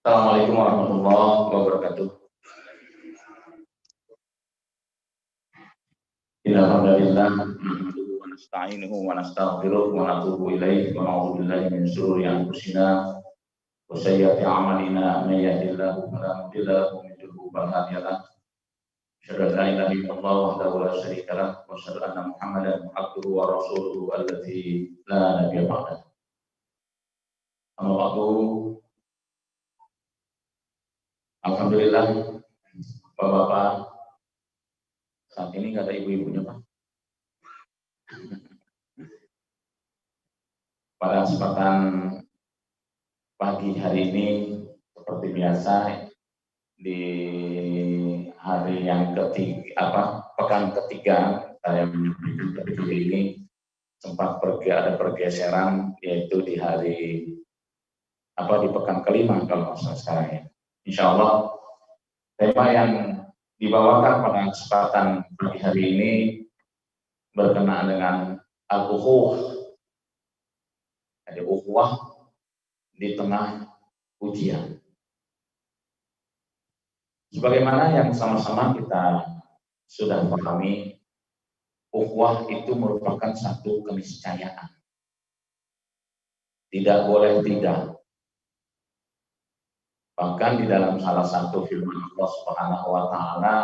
Assalamualaikum warahmatullahi wabarakatuh. Alhamdulillah, nahmaduhu wa nasta'inuhu wa nastaghfiruh wa natubu ilaihi wa na'udzu billahi min shururi anfusina wa sayyiati a'malina may yahdihillahu fala mudilla lahu wa may yudlil fala hadiya lahu. Asyhadu an la ilaha illallah wahdahu la syarika lahu wa asyhadu anna Muhammadan abduhu wa rasuluhu alladzi la nabiyya ba'dahu. Amma ba'du. Alhamdulillah, Bapak-bapak, saat ini nggak ada ibu-ibunya, Pak. Pada kesempatan pagi hari ini, seperti biasa, di hari yang ketiga, pekan ketiga, saya menyampaikan pada hari ini sempat ada pergeseran, yaitu di di pekan kelima kalau masalah sekarang ya. Insya Allah tema yang dibawakan pada kesempatan pagi hari ini berkenaan dengan al-ukhuwah, ada ukhuwah di tengah ujian. Sebagaimana yang sama-sama kita sudah pahami, ukhuwah itu merupakan satu keniscayaan. Tidak boleh tidak. Bahkan di dalam salah satu firman Allah Subhanahu wa taala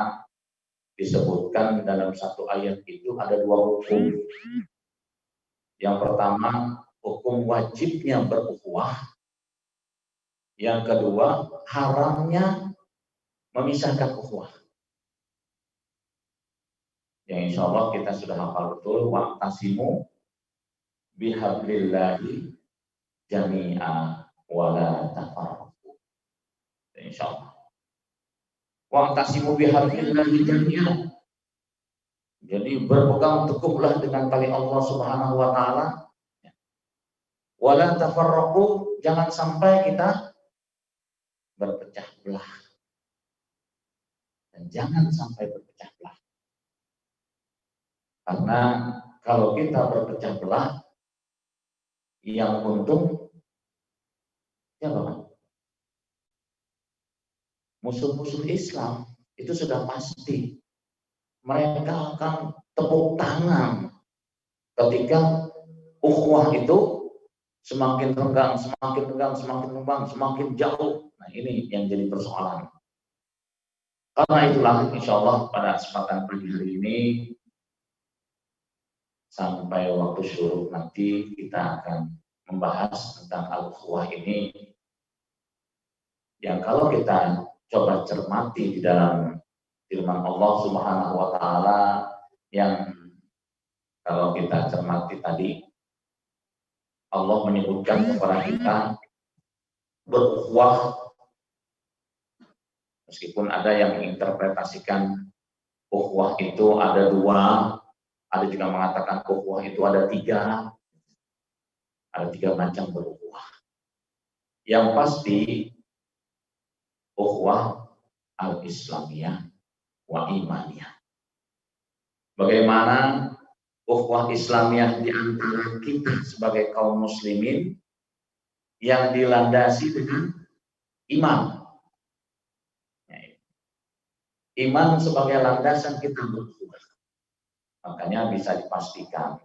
disebutkan dalam satu ayat itu ada dua hukum. Yang pertama, hukum wajibnya berukhuwah. Yang kedua, haramnya memisahkan ukhuwah. Yang insya Allah kita sudah hafal betul, wa'tasimu bihablillahi jami'a wala tafarraqu. Insya Allah. Wa'tasimu bihablillahi jami'a. Jadi berpegang teguhlah dengan tali Allah Subhanahu wa taala. Wala tafarraqu, jangan sampai kita berpecah belah. Dan jangan sampai berpecah belah. Karena kalau kita berpecah belah, yang untung siapa, Pak? Musuh-musuh Islam itu sudah pasti. Mereka akan tepuk tangan ketika ukhuwah itu semakin renggang, semakin jauh. Nah, ini yang jadi persoalan. Karena itulah insya Allah pada kesempatan pagi hari ini sampai waktu syuruk nanti kita akan membahas tentang al-ukhuwah ini, yang kalau kita coba cermati di dalam firman Allah Subhanahu wa taala, yang kalau kita cermati tadi Allah menyebutkan kepada kita berukhuwah, meskipun ada yang menginterpretasikan ukhuwah itu ada dua, ada juga mengatakan ukhuwah itu ada tiga macam berukhuwah. Yang pasti ukhuwah al-islamiyah wa imaniyah. Bagaimana ukhuwah Islamiyah di antara kita sebagai kaum muslimin yang dilandasi dengan iman. Iman sebagai landasan kita berukhuwah. Makanya bisa dipastikan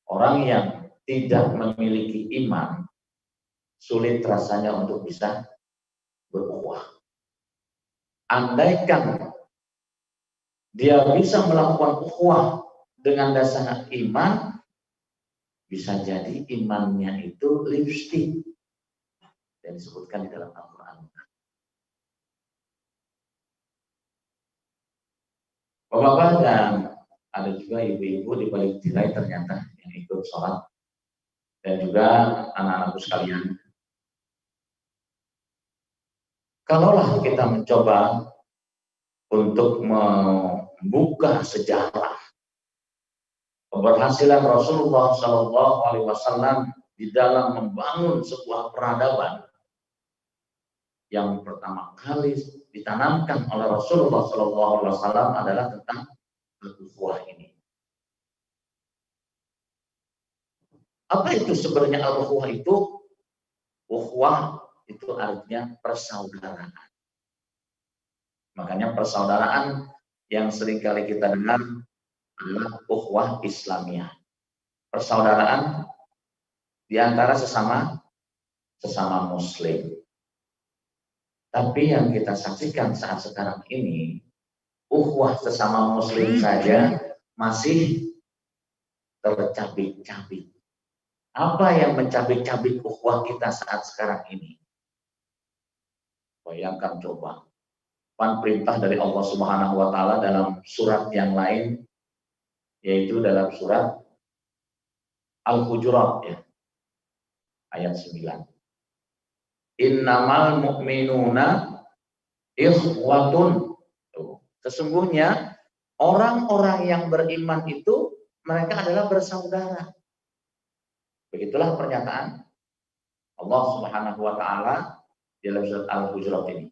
orang yang tidak memiliki iman sulit rasanya untuk bisa berukhuwah. Andaikan dia bisa melakukan ukhuwah dengan dasar iman, bisa jadi imannya itu lipstik yang disebutkan di dalam Al-Quran. Bapak-bapak dan ada juga ibu-ibu di balik tirai ternyata yang ikut sholat, dan juga anak-anakku sekalian. Kalaulah kita mencoba untuk membuka sejarah keberhasilan Rasulullah SAW di dalam membangun sebuah peradaban yang pertama kali ditanamkan oleh Rasulullah SAW adalah tentang al-ukhuwah ini. Apa itu sebenarnya al-ukhuwah itu? Ukhuwah itu artinya persaudaraan. Makanya persaudaraan yang seringkali kita dengar adalah ukhuwah Islamiyah. Persaudaraan di antara sesama muslim. Tapi yang kita saksikan saat sekarang ini, ukhuwah sesama muslim saja masih tercabik-cabik. Apa yang mencabik-cabik ukhuwah kita saat sekarang ini? Bayangkan coba, perintah dari Allah Subhanahu wa taala dalam surat yang lain, yaitu dalam surat Al-Hujurat ya. Ayat 9. Innamal mu'minuna ikhwatun. Sesungguhnya orang-orang yang beriman itu mereka adalah bersaudara. Begitulah pernyataan Allah Subhanahu wa taala dalam surat Al-Hujurat ini.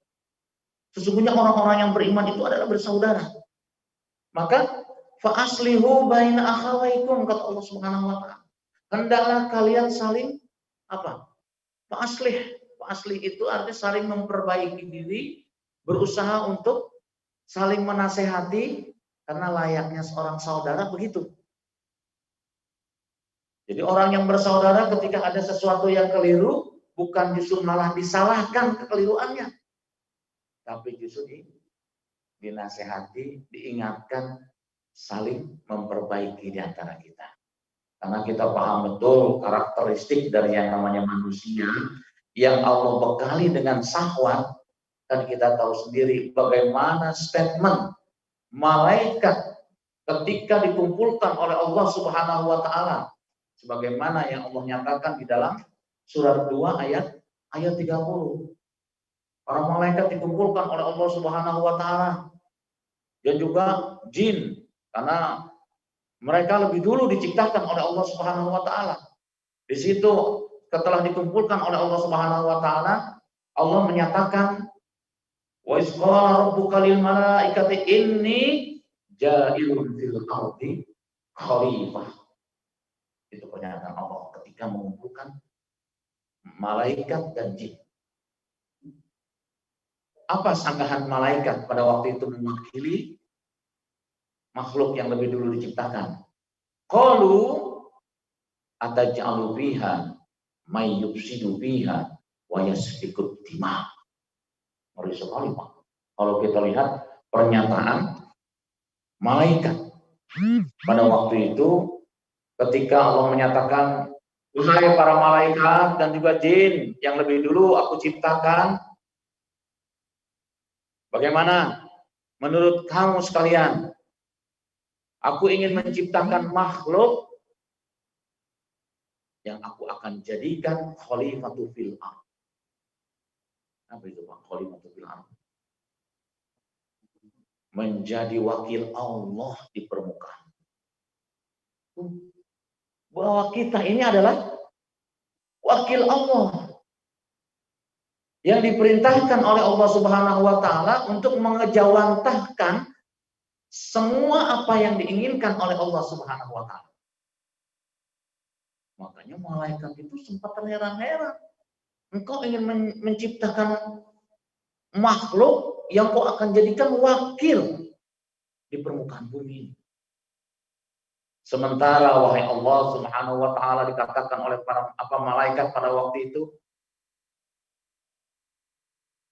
Sesungguhnya orang-orang yang beriman itu adalah bersaudara. Maka fa aslihu baina akhawaikum, kata Allah Subhanahu wa taala. Hendaklah kalian saling apa? Fa aslih itu artinya saling memperbaiki diri, berusaha untuk saling menasehati, karena layaknya seorang saudara begitu. Jadi orang yang bersaudara ketika ada sesuatu yang keliru, bukan justru malah disalahkan kekeliruannya, tapi justru dinasehati, diingatkan, saling memperbaiki di antara kita. Karena kita paham betul karakteristik dari yang namanya manusia yang Allah bekali dengan syahwat, dan kita tahu sendiri bagaimana statement malaikat ketika dikumpulkan oleh Allah Subhanahu wa taala, sebagaimana yang Allah nyatakan di dalam surat 2 ayat 30. Para malaikat dikumpulkan oleh Allah Subhanahu wa taala dan juga jin, karena mereka lebih dulu diciptakan oleh Allah Subhanahu wa taala. Di situ setelah dikumpulkan oleh Allah Subhanahu wa taala, Allah menyatakan, wa iz qala rabbuka lil malaikati inni ja'ilun fil ardi khalifah. Itu pernyataan Allah ketika mengumpulkan malaikat dan jin. Apa sanggahan malaikat pada waktu itu mewakili makhluk yang lebih dulu diciptakan? Qalu ataj'alu fiha may yufsidu fiha wa yasfiku dima. Ngeri sekali, Pak. Kalau kita lihat pernyataan malaikat pada waktu itu ketika Allah menyatakan, "Wahai para malaikat dan juga jin yang lebih dulu aku ciptakan, bagaimana menurut kamu sekalian? Aku ingin menciptakan makhluk yang aku akan jadikan khalifatu fil ardh." Apa itu Pak? Khalifatu fil ardh. Menjadi wakil Allah di permukaan. Bahwa kita ini adalah wakil Allah yang diperintahkan oleh Allah Subhanahu wa taala untuk mengejawantahkan semua apa yang diinginkan oleh Allah Subhanahu wa taala. Makanya malaikat itu sempat terheran-heran. Engkau ingin menciptakan makhluk yang kau akan jadikan wakil di permukaan bumi. Sementara wahai Allah Subhanahu wa taala, dikatakan oleh para malaikat pada waktu itu,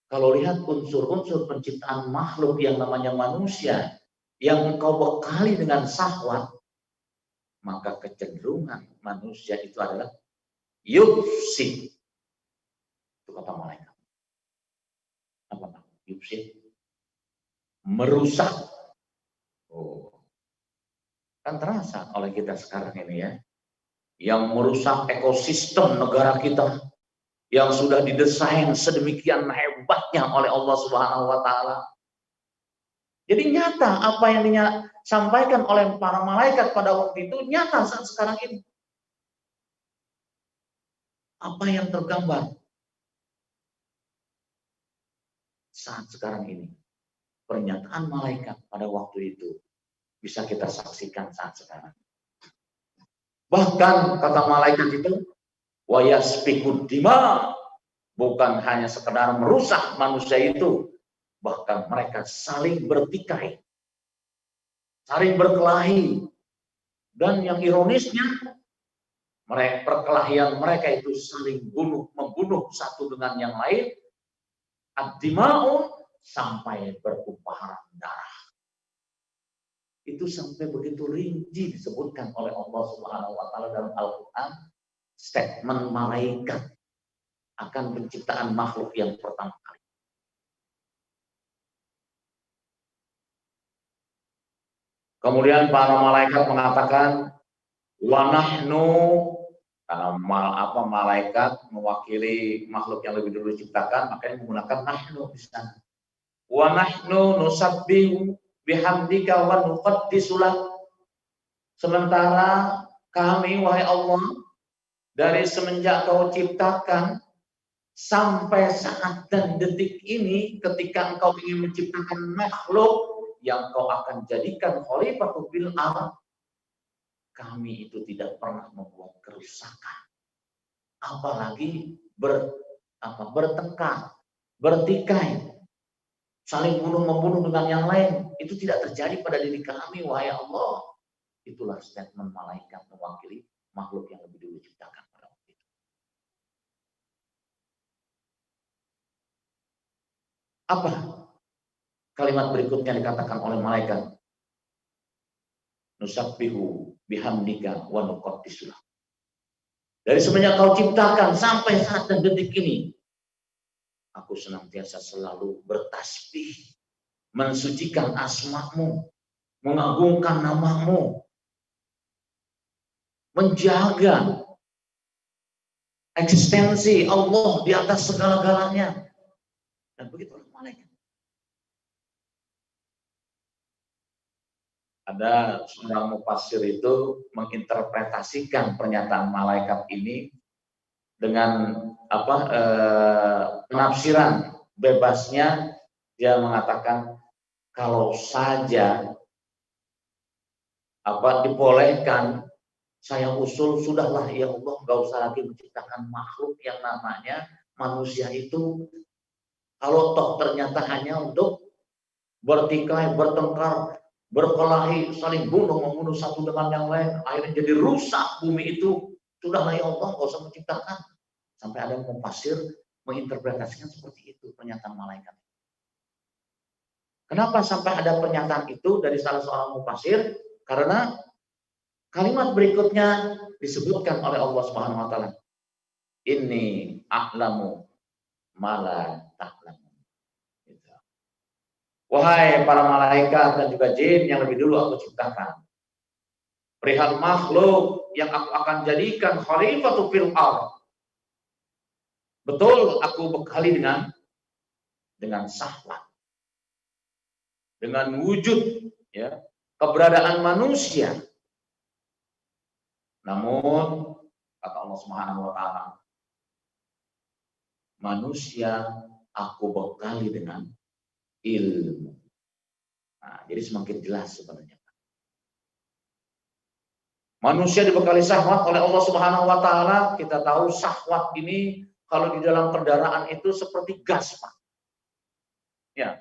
kalau lihat unsur-unsur penciptaan makhluk yang namanya manusia yang engkau bekali dengan syahwat, maka kecenderungan manusia itu adalah yufsid. Itu kata malaikat. Apa? Yufsid. Merusak. Oh. Kan terasa oleh kita sekarang ini ya. Yang merusak ekosistem negara kita yang sudah didesain sedemikian hebatnya oleh Allah Subhanahu wa taala. Jadi nyata apa yang disampaikan oleh para malaikat pada waktu itu nyata saat sekarang ini. Apa yang tergambar saat sekarang ini, pernyataan malaikat pada waktu itu bisa kita saksikan saat sekarang. Bahkan kata malaikat itu, wa yasfiku dima, bukan hanya sekedar merusak manusia itu, bahkan mereka saling bertikai, saling berkelahi. Dan yang ironisnya, perkelahian mereka itu saling membunuh satu dengan yang lain, ad-dima'u, sampai bertumpahan darah. Itu sampai begitu rinci disebutkan oleh Allah Subhanahu wa taala dalam Al-Qur'an, statement malaikat akan penciptaan makhluk yang pertama kali. Kemudian para malaikat mengatakan, wa nahnu, karena malaikat mewakili makhluk yang lebih dulu diciptakan, makanya menggunakan nahnu di sana. Wa nahnu nusabbihu bihamdika wa nuqaddisu lak. Sementara kami, wahai Allah, dari semenjak kau ciptakan sampai saat dan detik ini, ketika engkau ingin menciptakan makhluk yang kau akan jadikan khalifatul fil ardh, kami itu tidak pernah membuat kerusakan, apalagi bertengkar, bertikai, saling membunuh dengan yang lain. Itu tidak terjadi pada diri kami, wahai Allah. Itulah statement malaikat mewakili makhluk yang lebih dulu diciptakan pada waktu itu. Apa kalimat berikutnya dikatakan oleh malaikat? Nusabbihu bihamdika wa nuqaddisu lak. Dari semenjak kau ciptakan sampai saat dan detik ini, aku senantiasa selalu bertasbih, mensucikan asma-Mu, mengagungkan nama-Mu, menjaga eksistensi Allah di atas segala-galanya. Dan begitu malaikat. Ada seorang mufassir itu menginterpretasikan pernyataan malaikat ini dengan penafsiran bebasnya. Dia mengatakan, kalau saja dibolehkan, saya usul, sudahlah ya Allah, nggak usah lagi menciptakan makhluk yang namanya manusia itu. Kalau toh ternyata hanya untuk bertikai, bertengkar, berkelahi, saling membunuh satu dengan yang lain, akhirnya jadi rusak bumi itu, sudahlah ya Allah, nggak usah menciptakan. Sampai ada yang mufassir menginterpretasikan seperti itu pernyataan malaikat. Kenapa sampai ada pernyataan itu dari salah seorang mufassir? Karena kalimat berikutnya disebutkan oleh Allah Subhanahu wa taala, inni a'lamu ma la ta'lamun. Wahai para malaikat dan juga jin yang lebih dulu aku ciptakan, perihal makhluk yang aku akan jadikan khalifatul fil ardh, betul aku bekali dengan syahwat, dengan wujud, ya, keberadaan manusia. Namun kata Allah Subhanahu wa taala, manusia aku bekali dengan ilmu. Nah, jadi semakin jelas sebenarnya. Manusia dibekali syahwat oleh Allah Subhanahu wa taala. Kita tahu syahwat ini kalau di dalam kendaraan itu seperti gas, Pak. Ya.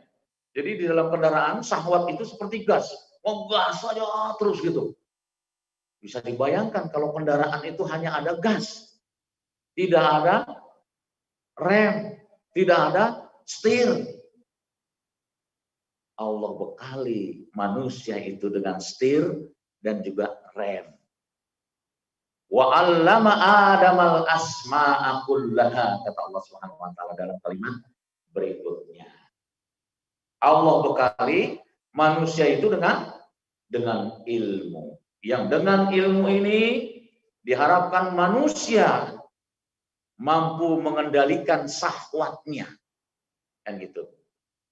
Jadi di dalam kendaraan syahwat itu seperti gas. Gas saja terus gitu. Bisa dibayangkan kalau kendaraan itu hanya ada gas. Tidak ada rem, tidak ada setir. Allah bekali manusia itu dengan setir dan juga rem. Wa 'allama Adamal asma'a kullaha, kata Allah Subhanahu wa taala dalam kalimat berikutnya. Allah bekali manusia itu dengan ilmu. Yang dengan ilmu ini diharapkan manusia mampu mengendalikan syahwatnya. Kan gitu.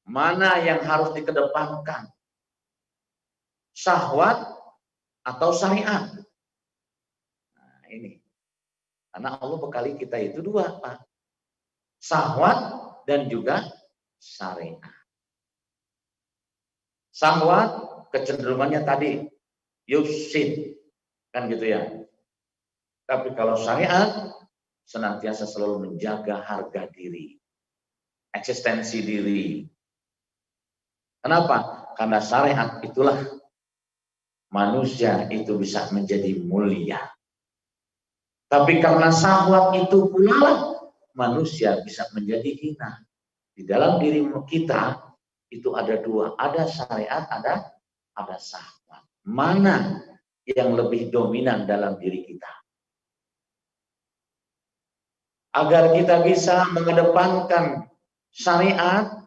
Mana yang harus dikedepankan? Syahwat atau syariat? Nah, ini. Karena Allah bekali kita itu dua, Pak. Syahwat dan juga syariat. Syahwat kecenderungannya tadi yufsid, kan gitu ya. Tapi kalau syariat senantiasa selalu menjaga harga diri, eksistensi diri. Kenapa? Karena syariat itulah manusia itu bisa menjadi mulia. Tapi karena syahwat itu pula manusia bisa menjadi hina. Di dalam diri kita itu ada dua, ada syariat, ada syahwat. Mana yang lebih dominan dalam diri kita? Agar kita bisa mengedepankan syariat,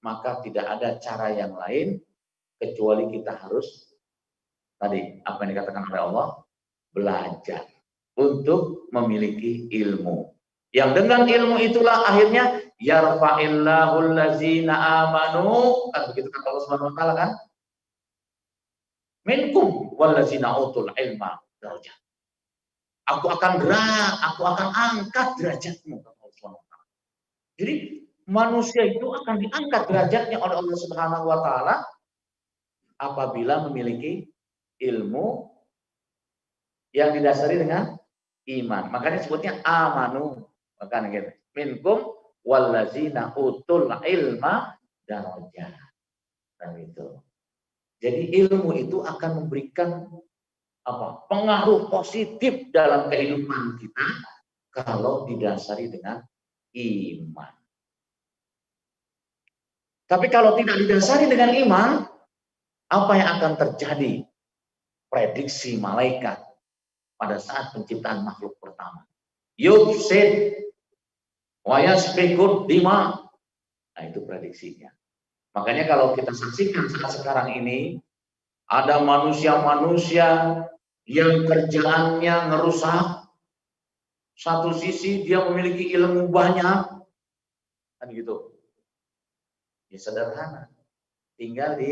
maka tidak ada cara yang lain kecuali kita harus tadi apa yang dikatakan oleh Allah, belajar untuk memiliki ilmu. Yang dengan ilmu itulah akhirnya yarfa'illahu allazina amanu, kan begitu kata Allah Subhanahu wa taala kan? Minkum wallazina utul ilma darajat. Aku akan angkat derajatmu, kata Allah Subhanahu wa taala. Jadi manusia itu akan diangkat derajatnya oleh Allah Subhanahu wa taala apabila memiliki ilmu yang didasari dengan iman. Makanya sebutnya amanu. Makanya gitu. Minkum wallazina utul ilma darajat. Dan itu. Jadi ilmu itu akan memberikan pengaruh positif dalam kehidupan kita kalau didasari dengan iman. Tapi kalau tidak didasari dengan iman, apa yang akan terjadi? Prediksi malaikat pada saat penciptaan makhluk pertama. Yufsid wa yasfikud dima. Nah, itu prediksinya. Makanya kalau kita saksikan saat sekarang ini, ada manusia-manusia yang kerjaannya ngerusak. Satu sisi dia memiliki ilmu banyak, kan gitu. Ya sederhana. Tinggal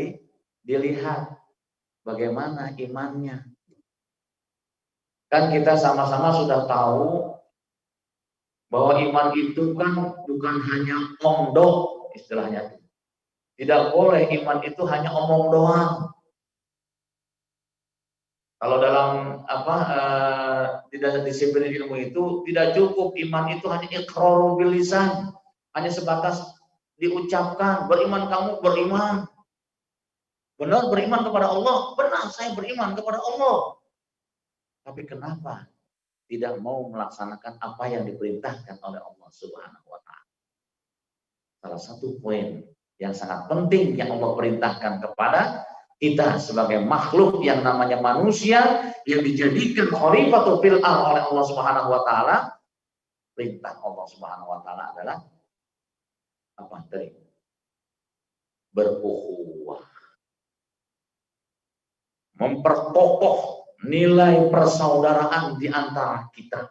dilihat bagaimana imannya. Kan kita sama-sama sudah tahu bahwa iman itu kan bukan hanya omdok istilahnya. Tidak boleh iman itu hanya omong doang. Kalau dalam di dalam disiplin ilmu itu tidak cukup iman itu hanya iqrar bil lisan, hanya sebatas diucapkan beriman, kamu beriman. Benar beriman kepada Allah, benar saya beriman kepada Allah. Tapi kenapa tidak mau melaksanakan apa yang diperintahkan oleh Allah Subhanahu wa taala? Salah satu poin yang sangat penting yang Allah perintahkan kepada kita sebagai makhluk yang namanya manusia yang dijadikan khalifatul fil ardh oleh Allah Subhanahu wa taala, perintah Allah Subhanahu wa taala adalah apa tadi? Berukhuwah. Memperkokoh nilai persaudaraan di antara kita.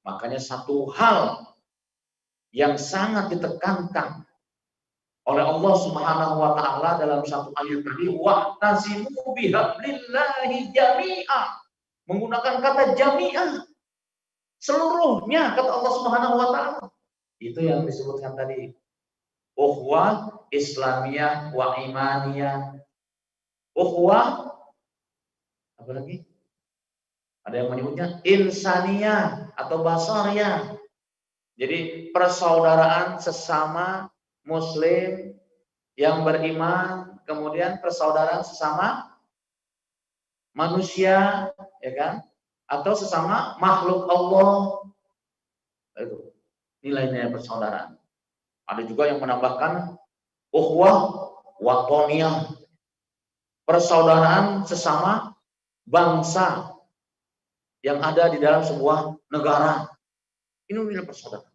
Makanya satu hal yang sangat ditekankan oleh Allah Subhanahu wa taala dalam satu ayat tadi, wa'tasimu bihablillahi jami'a. Menggunakan kata jami'ah. Seluruhnya kata Allah Subhanahu wa taala. Itu yang disebutkan tadi. Ukhuwah Islamiyah wa imaniyah. Ukhuwah apa lagi? Ada yang menyebutnya insaniyah atau basariyah. Jadi persaudaraan sesama Muslim yang beriman, kemudian persaudaraan sesama manusia, ya kan? Atau sesama makhluk Allah. Itu nilai-nilai persaudaraan. Ada juga yang menambahkan ukhuwah watoniyah, persaudaraan sesama bangsa yang ada di dalam sebuah negara. Ini nilai persaudaraan.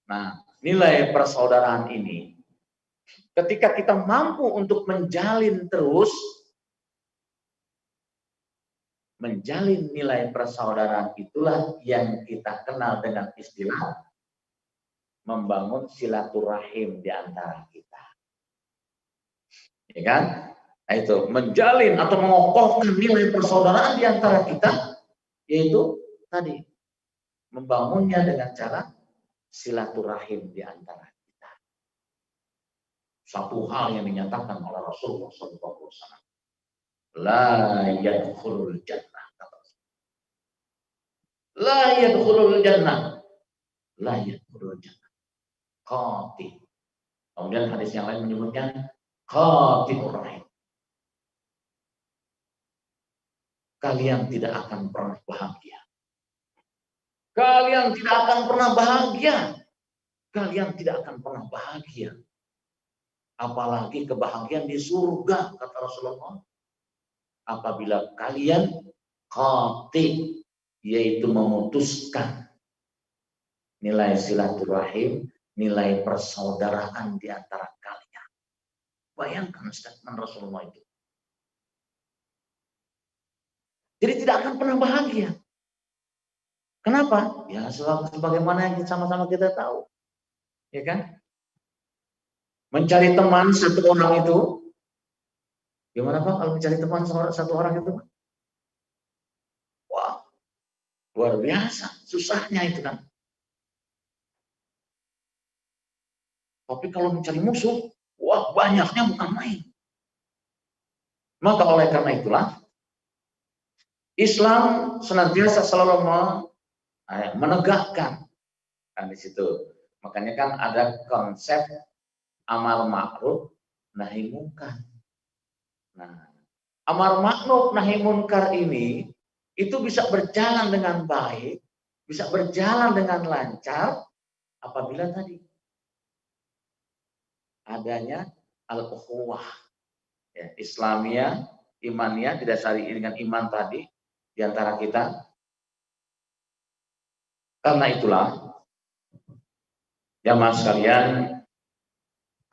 Nah, nilai persaudaraan ini ketika kita mampu untuk menjalin nilai persaudaraan, itulah yang kita kenal dengan istilah membangun silaturahim di antara kita. Ya kan? Nah, itu menjalin atau mengokohkan nilai persaudaraan di antara kita, yaitu tadi membangunnya dengan cara silaturahim di antara kita. Satu hal yang dinyatakan oleh Rasulullah SAW. La yadkhulul jannah. La yadkhulul jannah. La yadkhulul jannah. Qati. Kemudian hadis yang lain menyebutnya qati'ur rahim. Kalian tidak akan pernah bahagia. Kalian tidak akan pernah bahagia. Kalian tidak akan pernah bahagia. Apalagi kebahagiaan di surga, kata Rasulullah. Apabila kalian qati, yaitu memutuskan nilai silaturahim, nilai persaudaraan di antara kalian. Bayangkan statement Rasulullah itu. Jadi tidak akan pernah bahagia. Kenapa? Ya sebagaimana yang sama-sama kita tahu. Ya kan? Mencari teman satu orang itu, gimana Pak kalau mencari teman satu orang itu? Wah, luar biasa, susahnya itu kan. Tapi kalau mencari musuh, wah banyaknya bukan main. Maka oleh karena itulah, Islam senantiasa selalu menegakkan kan di situ. Makanya kan ada konsep amar ma'ruf nahi munkar. Nah, amar ma'ruf nahi munkar ini itu bisa berjalan dengan baik, bisa berjalan dengan lancar apabila tadi adanya al-ukhuwah, ya, Islamiyah, imaniyah didasari dengan iman tadi di antara kita. Karena itulah, jamaah sekalian,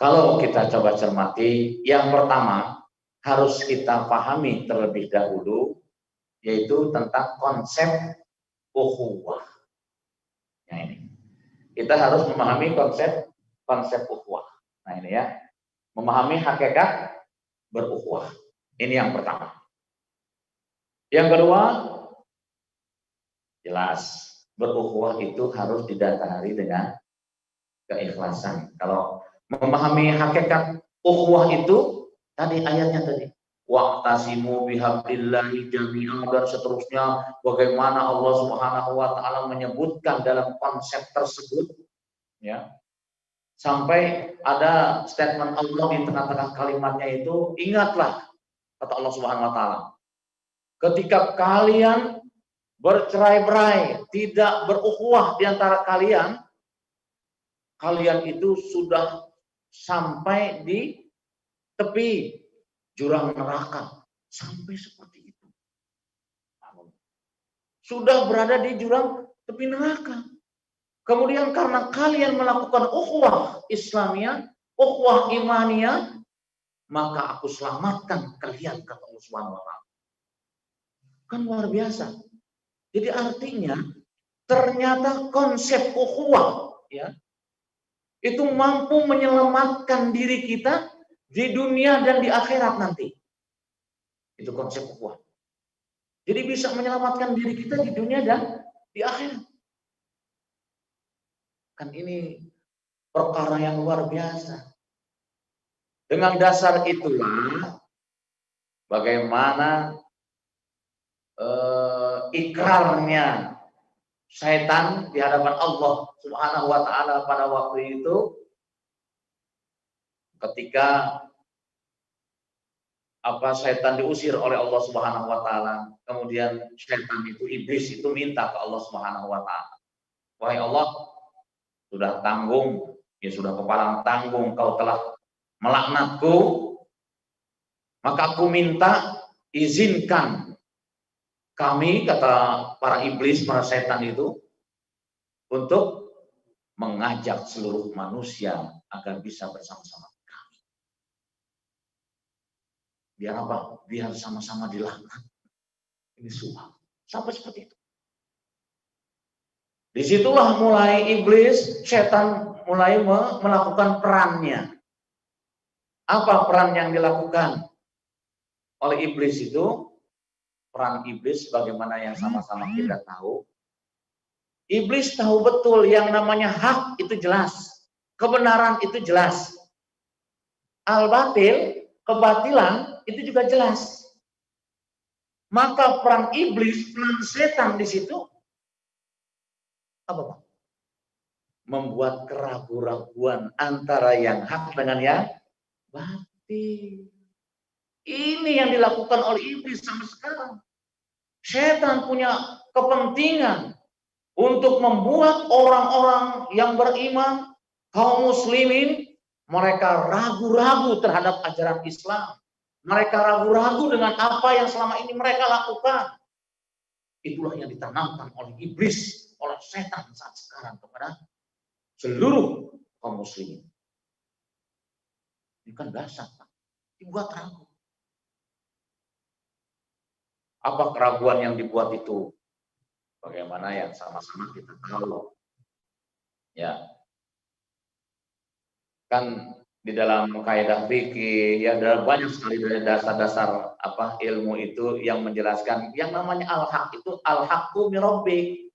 kalau kita coba cermati, yang pertama harus kita pahami terlebih dahulu, yaitu tentang konsep ukhuwah. Nah ini, kita harus memahami konsep ukhuwah. Nah ini ya, memahami hakikat berukhuwah. Ini yang pertama. Yang kedua, jelas berukhuwah itu harus didasari dengan keikhlasan. Kalau memahami hakikat ukhuwah itu, tadi ayatnya tadi, wa'tasimu bihablillahi jami'an, dan seterusnya, bagaimana Allah Subhanahu wa taala menyebutkan dalam konsep tersebut, ya. Sampai ada statement Allah di tengah-tengah kalimatnya itu, ingatlah kata Allah Subhanahu wa taala, ketika kalian bercerai-berai, tidak berukhuwah di antara kalian, kalian itu sudah sampai di tepi jurang neraka. Sampai seperti itu. Sudah berada di jurang tepi neraka. Kemudian karena kalian melakukan ukhuwah Islamiyah, ukhuwah imaniyah, maka aku selamatkan kalian, kata Allah Subhanahu wa taala. Kan luar biasa. Jadi artinya ternyata konsep ukhuwah, ya, itu mampu menyelamatkan diri kita di dunia dan di akhirat nanti. Itu konsep ukhuwah. Jadi bisa menyelamatkan diri kita di dunia dan di akhirat. Kan ini perkara yang luar biasa. Dengan dasar itulah bagaimana ikrarnya syaitan di hadapan Allah Subhanahu wa taala pada waktu itu, ketika syaitan diusir oleh Allah Subhanahu wa taala. Kemudian syaitan itu, iblis itu minta ke Allah Subhanahu wa taala, wahai Allah, sudah tanggung, ya sudah kepalang tanggung, kau telah melaknatku, maka aku minta izinkan kami, kata para iblis, para setan itu, untuk mengajak seluruh manusia agar bisa bersama-sama kami. Biar apa? Biar sama-sama dilaknat. Ini suah. Sampai seperti itu. Disitulah mulai iblis, setan mulai melakukan perannya. Apa peran yang dilakukan oleh iblis itu? Peran iblis bagaimana yang sama-sama kita tahu. Iblis tahu betul yang namanya hak itu jelas, kebenaran itu jelas. Al-batil, kebatilan itu juga jelas. Maka peran iblis, peran setan di situ Apa Pak? Membuat keraguan-raguan antara yang hak dengan yang batil. Ini yang dilakukan oleh iblis sampai sekarang. Setan punya kepentingan untuk membuat orang-orang yang beriman, kaum muslimin, mereka ragu-ragu terhadap ajaran Islam. Mereka ragu-ragu dengan apa yang selama ini mereka lakukan. Itulah yang ditanamkan oleh iblis, oleh setan saat sekarang kepada seluruh kaum muslimin. Ini kan dasar, Pak. Dibuat ragu. Apa keraguan yang dibuat itu? Bagaimana yang sama-sama kita tahu. Ya. Kan di dalam kaidah fikih ya ada banyak sekali dari dasar-dasar ilmu itu yang menjelaskan yang namanya al-haq itu al-haqqu min rabbik.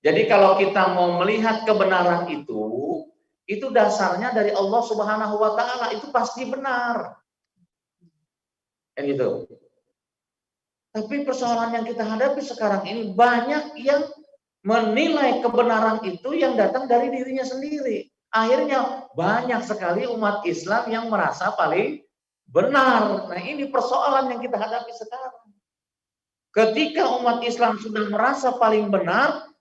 Jadi kalau kita mau melihat kebenaran itu dasarnya dari Allah Subhanahu wa taala, itu pasti benar. Kan gitu. Tapi persoalan yang kita hadapi sekarang ini banyak yang menilai kebenaran itu yang datang dari dirinya sendiri. Akhirnya banyak sekali umat Islam yang merasa paling benar. Nah, ini persoalan yang kita hadapi sekarang. Ketika umat Islam sudah merasa paling benar,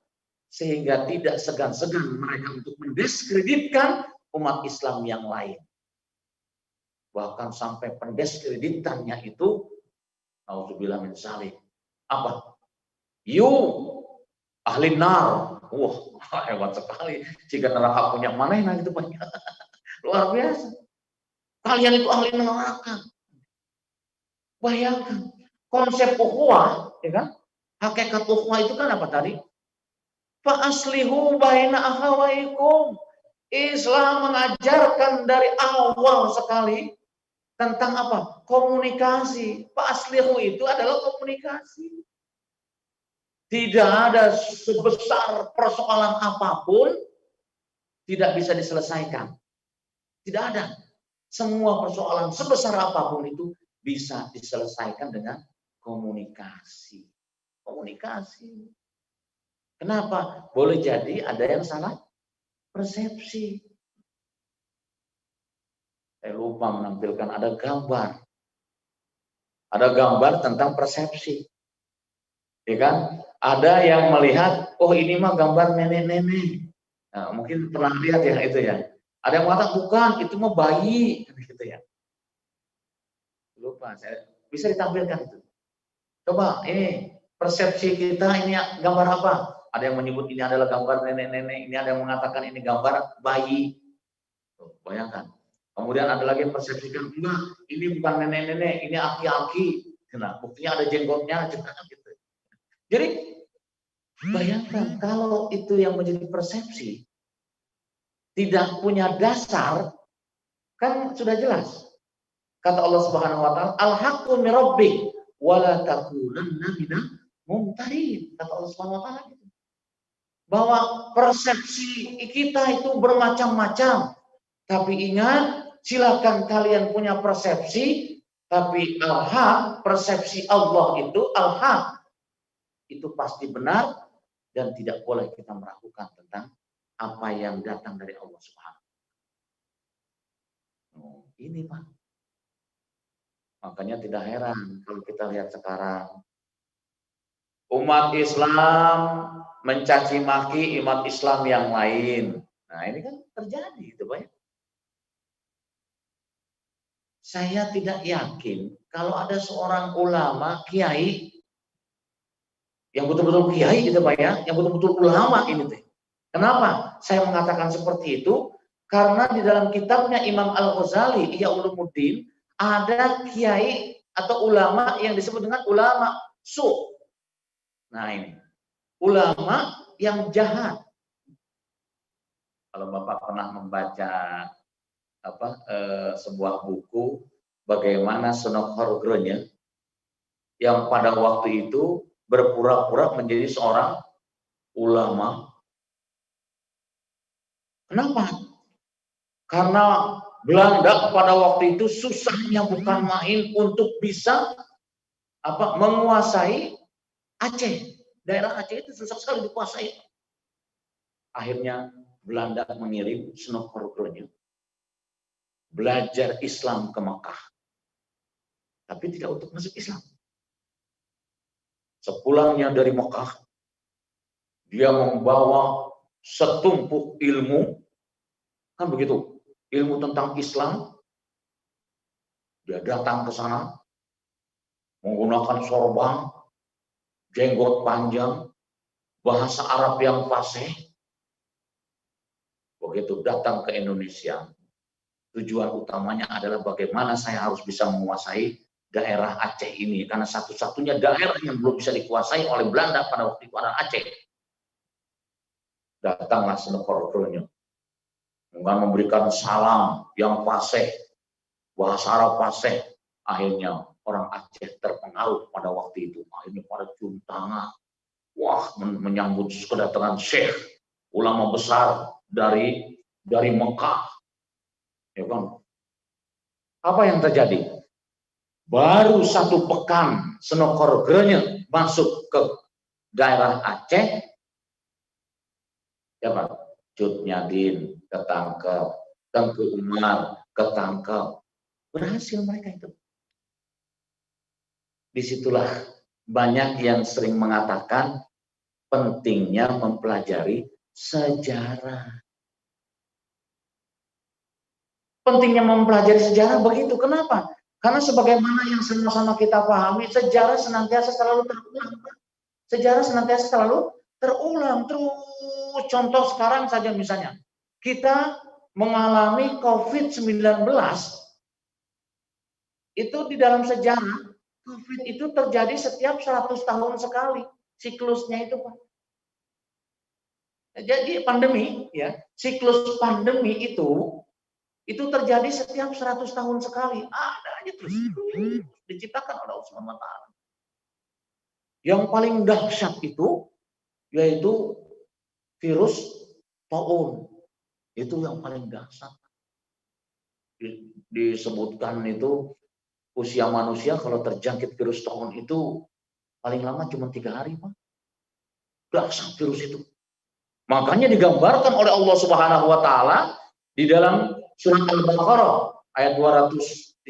sehingga tidak segan-segan mereka untuk mendiskreditkan umat Islam yang lain. Bahkan sampai pendiskreditannya itu, naudzubillah min dzalik. Apa? You ahli nar. Wah, hebat sekali. Jika neraka punya manehna gitu banyak. Luar biasa. Kalian itu ahli neraka. Bayangkan konsep ukhuwah, ya kan? Hakikat ukhuwah itu kan apa tadi? Fa aslihu baina akhawaikum. Islam mengajarkan dari awal sekali tentang apa? Komunikasi. Fa aslihu itu adalah komunikasi. Tidak ada sebesar persoalan apapun tidak bisa diselesaikan. Tidak ada. Semua persoalan sebesar apapun itu bisa diselesaikan dengan komunikasi. Komunikasi. Kenapa? Boleh jadi ada yang salah persepsi. Saya lupa menampilkan ada gambar. Ada gambar tentang persepsi. Ya kan? Ada yang melihat, oh ini mah gambar nenek-nenek. Nah, mungkin pernah lihat ya itu ya. Ada yang mengatakan bukan, itu mah bayi, gitu ya. Lupa, saya bisa ditampilkan itu. Coba ini persepsi kita ini gambar apa? Ada yang menyebut ini adalah gambar nenek-nenek, ini ada yang mengatakan ini gambar bayi. Tuh, bayangkan. Kemudian ada lagi yang persepsikan, enggak, ini bukan nenek-nenek, ini aki-aki. Nah, buktinya ada jenggotnya, gitu. Jadi, bayangkan kalau itu yang menjadi persepsi, tidak punya dasar, kan sudah jelas. Kata Allah Subhanahu wa taala, al-haqqu min rabbik wa la takunanna minal mumtarin. Kata Allah Subhanahu wa taala gitu. Bahwa persepsi kita itu bermacam-macam. Tapi ingat, silakan kalian punya persepsi, tapi al-haq, persepsi Allah itu al-haq. Itu pasti benar dan tidak boleh kita meragukan tentang apa yang datang dari Allah Subhanahu. Ini Pak. Makanya tidak heran kalau kita lihat sekarang umat Islam mencaci maki umat Islam yang lain. Nah, ini kan terjadi gitu Pak. Saya tidak yakin kalau ada seorang ulama, kiai yang betul-betul kiai gitu Pak ya, yang betul-betul ulama ini tuh. Kenapa saya mengatakan seperti itu? Karena di dalam kitabnya Imam Al-Ghazali, Ihya Ulumuddin, ada kiai atau ulama yang disebut dengan ulama su. Nah ini, ulama yang jahat. Kalau Bapak pernah membaca sebuah buku bagaimana Sunan Kalijogo yang pada waktu itu berpura-pura menjadi seorang ulama. Kenapa? Karena Belanda pada waktu itu susahnya bukan main untuk bisa menguasai Aceh. Daerah Aceh itu susah sekali dikuasai. Akhirnya Belanda mengirim snorkelnya belajar Islam ke Mekah, tapi tidak untuk masuk Islam. Sepulangnya dari Mekah, dia membawa setumpuk ilmu, kan begitu, ilmu tentang Islam. Dia datang ke sana menggunakan sorban, jenggot panjang, bahasa Arab yang fasih. Begitu datang ke Indonesia, tujuan utamanya adalah bagaimana saya harus bisa menguasai daerah Aceh ini, karena satu-satunya daerah yang belum bisa dikuasai oleh Belanda pada waktu itu adalah Aceh. Datanglah snorkelnya dengan memberikan salam yang fasih, bahasa Arab fasih. Akhirnya orang Aceh terpengaruh pada waktu itu. Akhirnya pada cium tangan, menyambut kedatangan Syekh, ulama besar dari Mekah. Ya kan? Apa yang terjadi? Baru 1 pekan snorkelnya masuk ke daerah Aceh, ya Pak, Cut Nyadin ketangkep, Tengku Umar ketangkep, berhasil mereka itu. Disitulah banyak yang sering mengatakan pentingnya mempelajari sejarah. Pentingnya mempelajari sejarah begitu. Kenapa? Karena sebagaimana yang sama-sama kita pahami, sejarah senantiasa selalu terulang. Sejarah senantiasa selalu terulang. Terus contoh sekarang saja misalnya, kita mengalami COVID-19, itu di dalam sejarah, COVID itu terjadi setiap 100 tahun sekali. Siklusnya itu, Pak. Jadi pandemi, ya, siklus pandemi itu terjadi setiap 100 tahun sekali. Ada aja terus diciptakan oleh Allah Subhanahu wa taala. Yang paling dahsyat itu yaitu virus taun. Itu yang paling dahsyat. Disebutkan itu usia manusia kalau terjangkit virus taun itu paling lama cuma 3 hari, Pak. Dahsyat virus itu. Makanya digambarkan oleh Allah Subhanahu wa taala di dalam surat Al-Baqarah ayat 234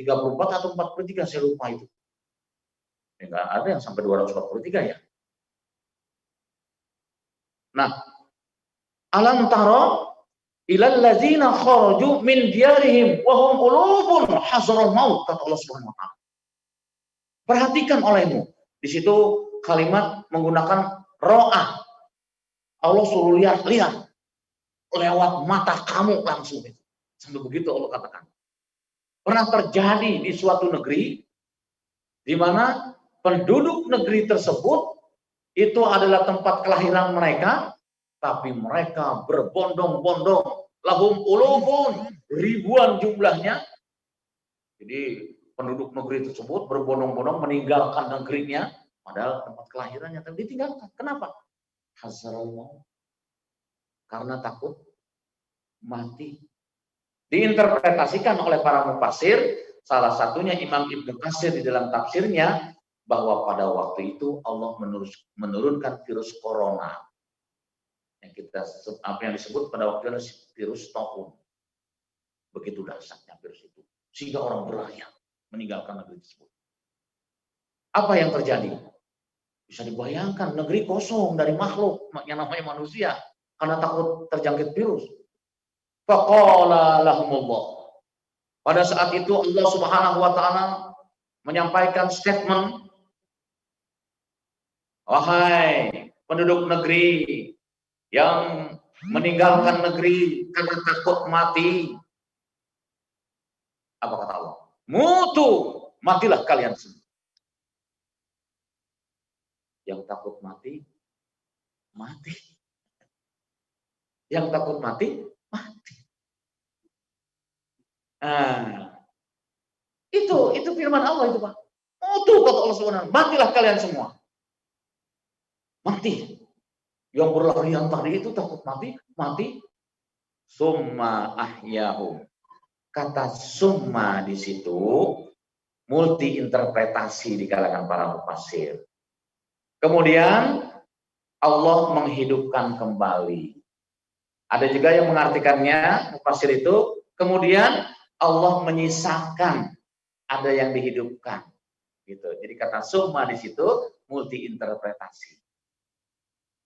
atau 43, saya lupa itu. Enggak ada yang sampai 243 ya. Nah, alam tara ilal ladzina kharaju min diyarihim wa hum ulubun hazral maut, kata Allah Subhanahu wa taala. Perhatikan olehmu. Di situ kalimat menggunakan ro'ah. Allah suruh lihat lewat mata kamu langsung. Sampai begitu Allah katakan. Pernah terjadi di suatu negeri di mana penduduk negeri tersebut itu adalah tempat kelahiran mereka, tapi mereka berbondong-bondong, lahum ulufun, ribuan jumlahnya. Jadi penduduk negeri tersebut berbondong-bondong meninggalkan negerinya, padahal tempat kelahirannya tapi ditinggalkan. Kenapa? Hazral maut. Karena takut mati. Diinterpretasikan oleh para mufassir, salah satunya Imam Ibnu Katsir di dalam tafsirnya, bahwa pada waktu itu Allah menurunkan virus corona. Apa yang disebut pada waktu itu virus taun. Begitu dahsyatnya virus itu. Sehingga orang berlarian meninggalkan negeri tersebut. Apa yang terjadi? Bisa dibayangkan negeri kosong dari makhluk yang namanya manusia karena takut terjangkit virus. Faqala lahumullah. Pada saat itu Allah Subhanahu wa taala menyampaikan statement, wahai penduduk negeri yang meninggalkan negeri karena takut mati. Apa kata Allah? Mutu, matilah kalian semua. Yang takut mati, mati. Yang takut mati, mati. Nah, itu firman Allah itu, Pak. Mutu, kata Allah Subhanahu, matilah kalian semua. Mati. Yang berlarian tadi itu takut mati, mati. Summa ahyahu. Kata summa di situ multi interpretasi di kalangan para mufassir. Kemudian Allah menghidupkan kembali. Ada juga yang mengartikannya, mufassir itu, kemudian Allah menyisakan, ada yang dihidupkan. Gitu. Jadi kata summa di situ multi interpretasi.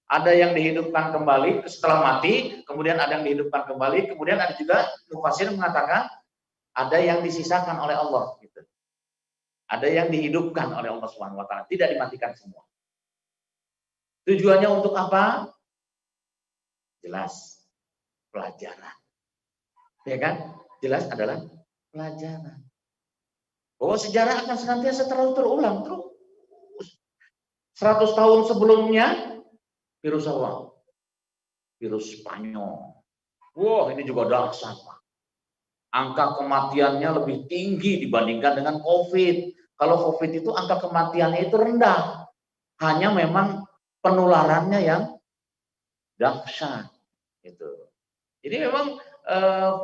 Ada yang dihidupkan kembali setelah mati, kemudian ada yang dihidupkan kembali, kemudian ada juga mufassir mengatakan ada yang disisakan oleh Allah. Gitu. Ada yang dihidupkan oleh Allah Subhanahu Wa Taala, tidak dimatikan semua. Tujuannya untuk apa? Jelas, pelajaran. Ya kan? Jelas adalah pelajaran. Bahwa sejarah akan senantiasa terulang terus. 100 tahun sebelumnya virus apa? Virus Spanyol. Wah, ini juga dahsyat, Pak. Angka kematiannya lebih tinggi dibandingkan dengan COVID. Kalau COVID itu angka kematiannya itu rendah. Hanya memang penularannya yang dahsyat. Gitu. Jadi memang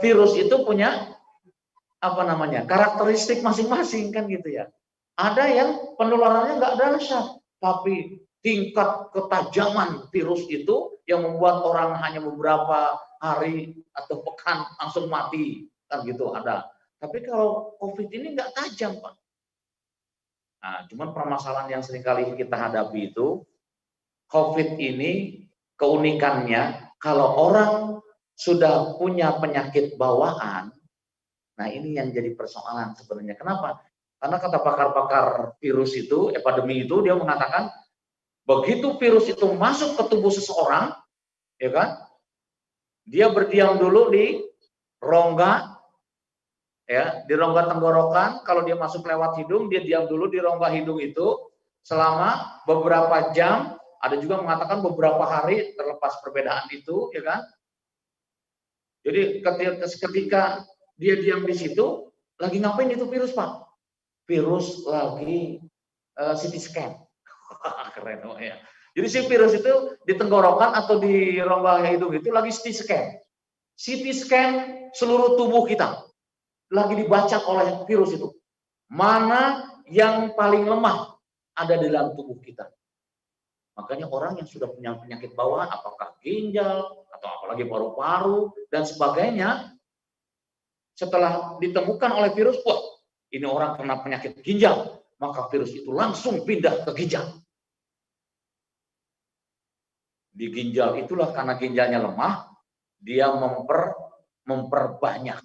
virus itu punya karakteristik masing-masing kan gitu ya. Ada yang penularannya nggak dahsyat, tapi tingkat ketajaman virus itu yang membuat orang hanya beberapa hari atau pekan langsung mati kan gitu ada. Tapi kalau COVID ini nggak tajam, Pak. Nah, cuman permasalahan yang seringkali kita hadapi itu COVID ini keunikannya kalau orang sudah punya penyakit bawaan. Nah, ini yang jadi persoalan sebenarnya. Kenapa? Karena kata pakar-pakar virus itu, epidemi itu, dia mengatakan begitu virus itu masuk ke tubuh seseorang, ya kan? Dia berdiam dulu di rongga, ya, di rongga tenggorokan. Kalau dia masuk lewat hidung, dia diam dulu di rongga hidung itu selama beberapa jam. Ada juga mengatakan beberapa hari, terlepas perbedaan itu, ya kan? Jadi ketika dia diam di situ, lagi ngapain itu virus, Pak? Virus lagi CT scan. Keren, oh ya. Jadi si virus itu di tenggorokan atau di rongga hidung itu lagi CT scan. CT scan seluruh tubuh kita. Lagi dibaca oleh virus itu. Mana yang paling lemah ada di dalam tubuh kita. Makanya orang yang sudah punya penyakit bawaan, apakah ginjal, atau apalagi paru-paru, dan sebagainya, setelah ditemukan oleh virus, wah, ini orang kena penyakit ginjal, maka virus itu langsung pindah ke ginjal. Di ginjal itulah karena ginjalnya lemah, dia memperbanyak.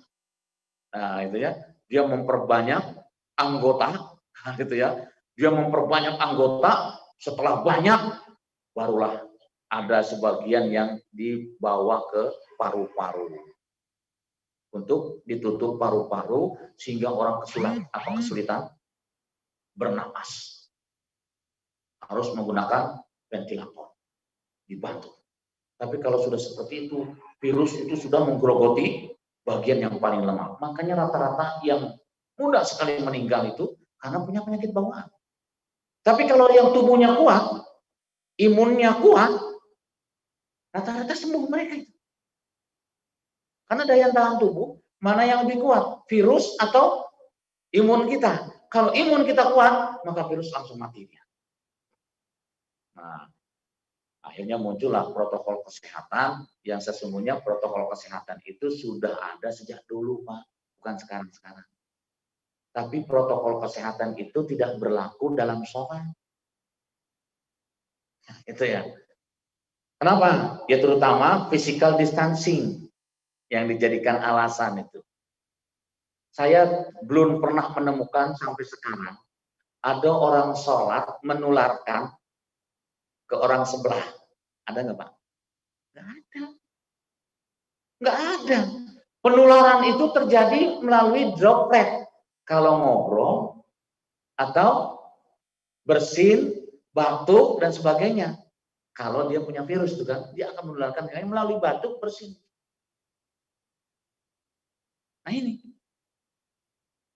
Nah, itu ya, dia memperbanyak anggota, gitu ya. Dia memperbanyak anggota, setelah banyak barulah ada sebagian yang dibawa ke paru-paru. Untuk ditutup paru-paru sehingga orang kesulitan bernapas. Harus menggunakan ventilator, dibantu. Tapi kalau sudah seperti itu, virus itu sudah menggerogoti bagian yang paling lemah. Makanya rata-rata yang mudah sekali meninggal itu karena punya penyakit bawaan. Tapi kalau yang tubuhnya kuat, imunnya kuat, rata-rata sembuh mereka itu. Karena daya tahan tubuh, mana yang lebih kuat? Virus atau imun kita? Kalau imun kita kuat, maka virus langsung mati dia. Nah, akhirnya muncullah protokol kesehatan yang sesungguhnya protokol kesehatan itu sudah ada sejak dulu, Pak. Bukan sekarang-sekarang. Tapi protokol kesehatan itu tidak berlaku dalam sholat. Nah, itu ya. Kenapa? Ya terutama physical distancing yang dijadikan alasan itu. Saya belum pernah menemukan sampai sekarang ada orang sholat menularkan ke orang sebelah. Ada nggak, Pak? Nggak ada. Nggak ada. Penularan itu terjadi melalui droplet. Kalau ngobrol atau bersin, batuk, dan sebagainya. Kalau dia punya virus juga, dia akan menularkan melalui batuk, bersin. Nah ini.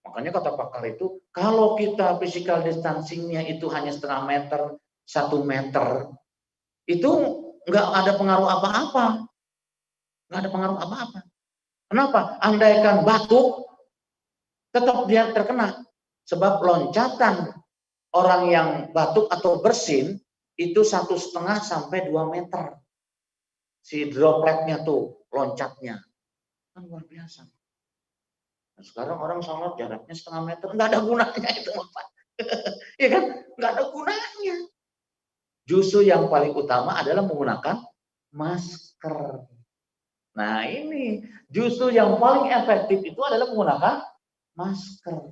Makanya kata pakar itu, kalau kita physical distancing-nya itu hanya setengah meter, 1 meter, itu nggak ada pengaruh apa-apa. Nggak ada pengaruh apa-apa. Kenapa? Andaikan batuk, tetap dia terkena. Sebab loncatan orang yang batuk atau bersin, itu 1,5 sampai 2 meter. si dropletnya tuh loncatnya kan luar biasa. Nah, sekarang orang sholat jaraknya setengah meter, nggak ada gunanya itu Pak. Ya kan, nggak ada gunanya. Justru yang paling utama adalah menggunakan masker. Nah ini justru yang paling efektif itu adalah menggunakan masker.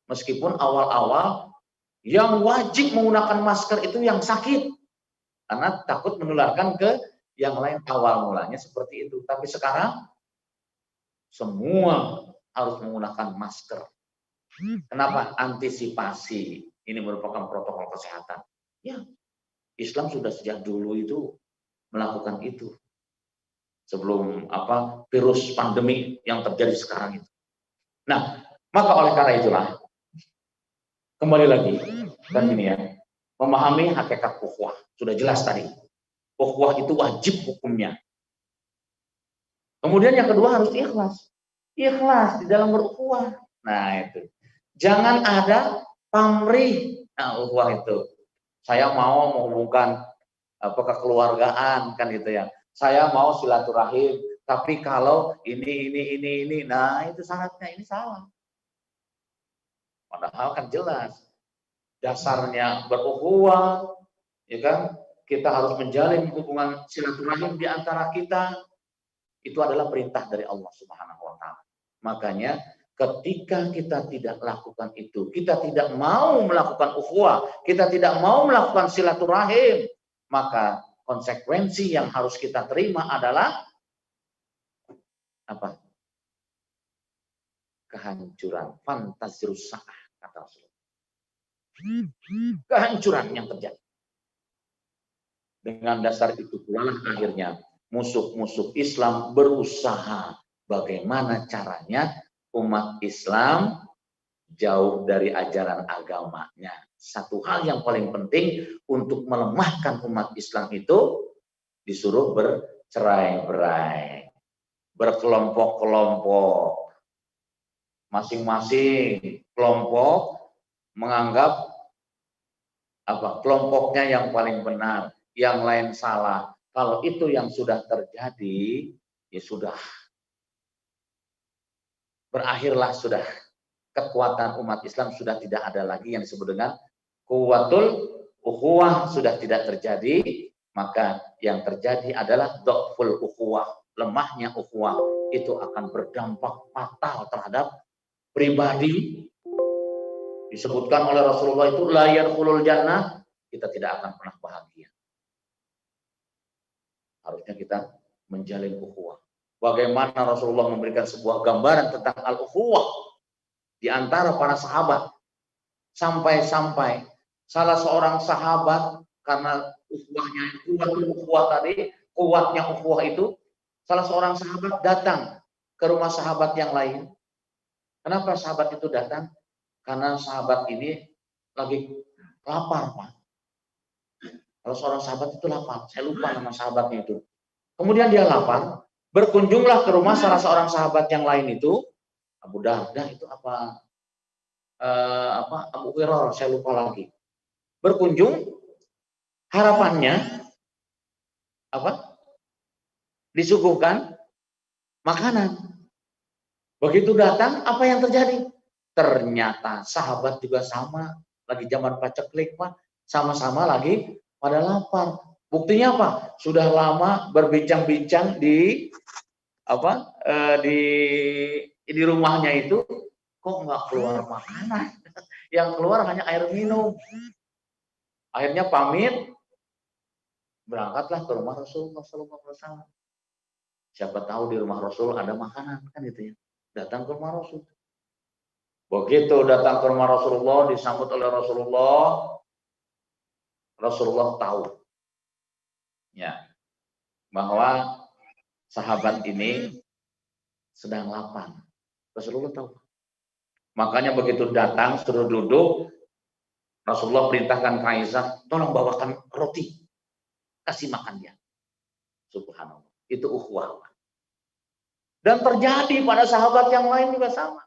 Meskipun awal-awal yang wajib menggunakan masker itu yang sakit. Karena takut menularkan ke yang lain, awal mulanya seperti itu. Tapi sekarang semua harus menggunakan masker. Kenapa? Antisipasi. Ini merupakan protokol kesehatan. Ya, Islam sudah sejak dulu itu melakukan itu. Sebelum virus pandemi yang terjadi sekarang itu. Nah, maka oleh karena itulah kembali lagi kan ini ya, memahami hakikat ukhuwah. Sudah jelas tadi. Ukhuwah itu wajib hukumnya. Kemudian yang kedua harus ikhlas. Ikhlas di dalam berukhuwah. Nah, itu. Jangan ada pamrih. Nah, ukhuwah itu. Saya mau menghubungkan kekeluargaan kan gitu ya. Saya mau silaturahim, tapi kalau ini, nah itu syaratnya ini salah. Padahal kan jelas dasarnya berukhuwah, ya kan? Kita harus menjalin hubungan silaturahim di antara kita. Itu adalah perintah dari Allah Subhanahu wa taala. Makanya ketika kita tidak lakukan itu, kita tidak mau melakukan ukhuwah, kita tidak mau melakukan silaturahim, maka konsekuensi yang harus kita terima adalah apa? Kehancuran, fantazirus sa'ah, kata Rasulullah. Kehancuran yang terjadi. Dengan dasar itu pula akhirnya musuh-musuh Islam berusaha bagaimana caranya umat Islam jauh dari ajaran agamanya. Satu hal yang paling penting untuk melemahkan umat Islam itu disuruh bercerai-berai, berkelompok-kelompok. Masing-masing kelompok menganggap kelompoknya yang paling benar, yang lain salah. Kalau itu yang sudah terjadi, ya sudah. Berakhirlah sudah. Kekuatan umat Islam sudah tidak ada lagi yang disebut dengan quwwatul ukhuwah, sudah tidak terjadi, maka yang terjadi adalah dhaful ukhuwah, lemahnya ukhuwah. Itu akan berdampak fatal terhadap pribadi. Disebutkan oleh Rasulullah itu la yadkhulul jannah, kita tidak akan pernah bahagia. Harusnya kita menjalin ukhuwah. Bagaimana Rasulullah memberikan sebuah gambaran tentang al-ukhuwah di antara para sahabat, sampai-sampai salah seorang sahabat karena ukhuwahnya ukhuwah tadi, kuatnya ukhuwah itu, salah seorang sahabat datang ke rumah sahabat yang lain. Kenapa sahabat itu datang? Karena sahabat ini lagi lapar, Pak. Kalau seorang sahabat itu lapar, saya lupa nama sahabatnya itu. Kemudian dia lapar, berkunjunglah ke rumah salah seorang sahabat yang lain itu, Abu Darda itu Abu Hurairah, saya lupa lagi. Berkunjung, harapannya disuguhkan makanan. Begitu datang, apa yang terjadi? Ternyata sahabat juga sama, lagi zaman paceklik, Pak, sama-sama lagi pada lapar. Buktinya apa? Sudah lama berbincang-bincang di rumahnya itu, kok nggak keluar makanan? Yang keluar hanya air minum. Akhirnya pamit, berangkatlah ke rumah Rasulullah SAW. Siapa tahu di rumah Rasul ada makanan, kan gitu ya. Datang ke rumah Rasul. Begitu datang ke rumah Rasulullah, disambut oleh Rasulullah. Rasulullah tahu ya bahwa sahabat ini sedang lapar. Rasulullah tahu. Makanya begitu datang, suruh duduk, Rasulullah perintahkan ke Aisyah, tolong bawakan roti, kasih makan dia. Subhanallah, itu ukhuwah. Dan terjadi pada sahabat yang lain juga sama.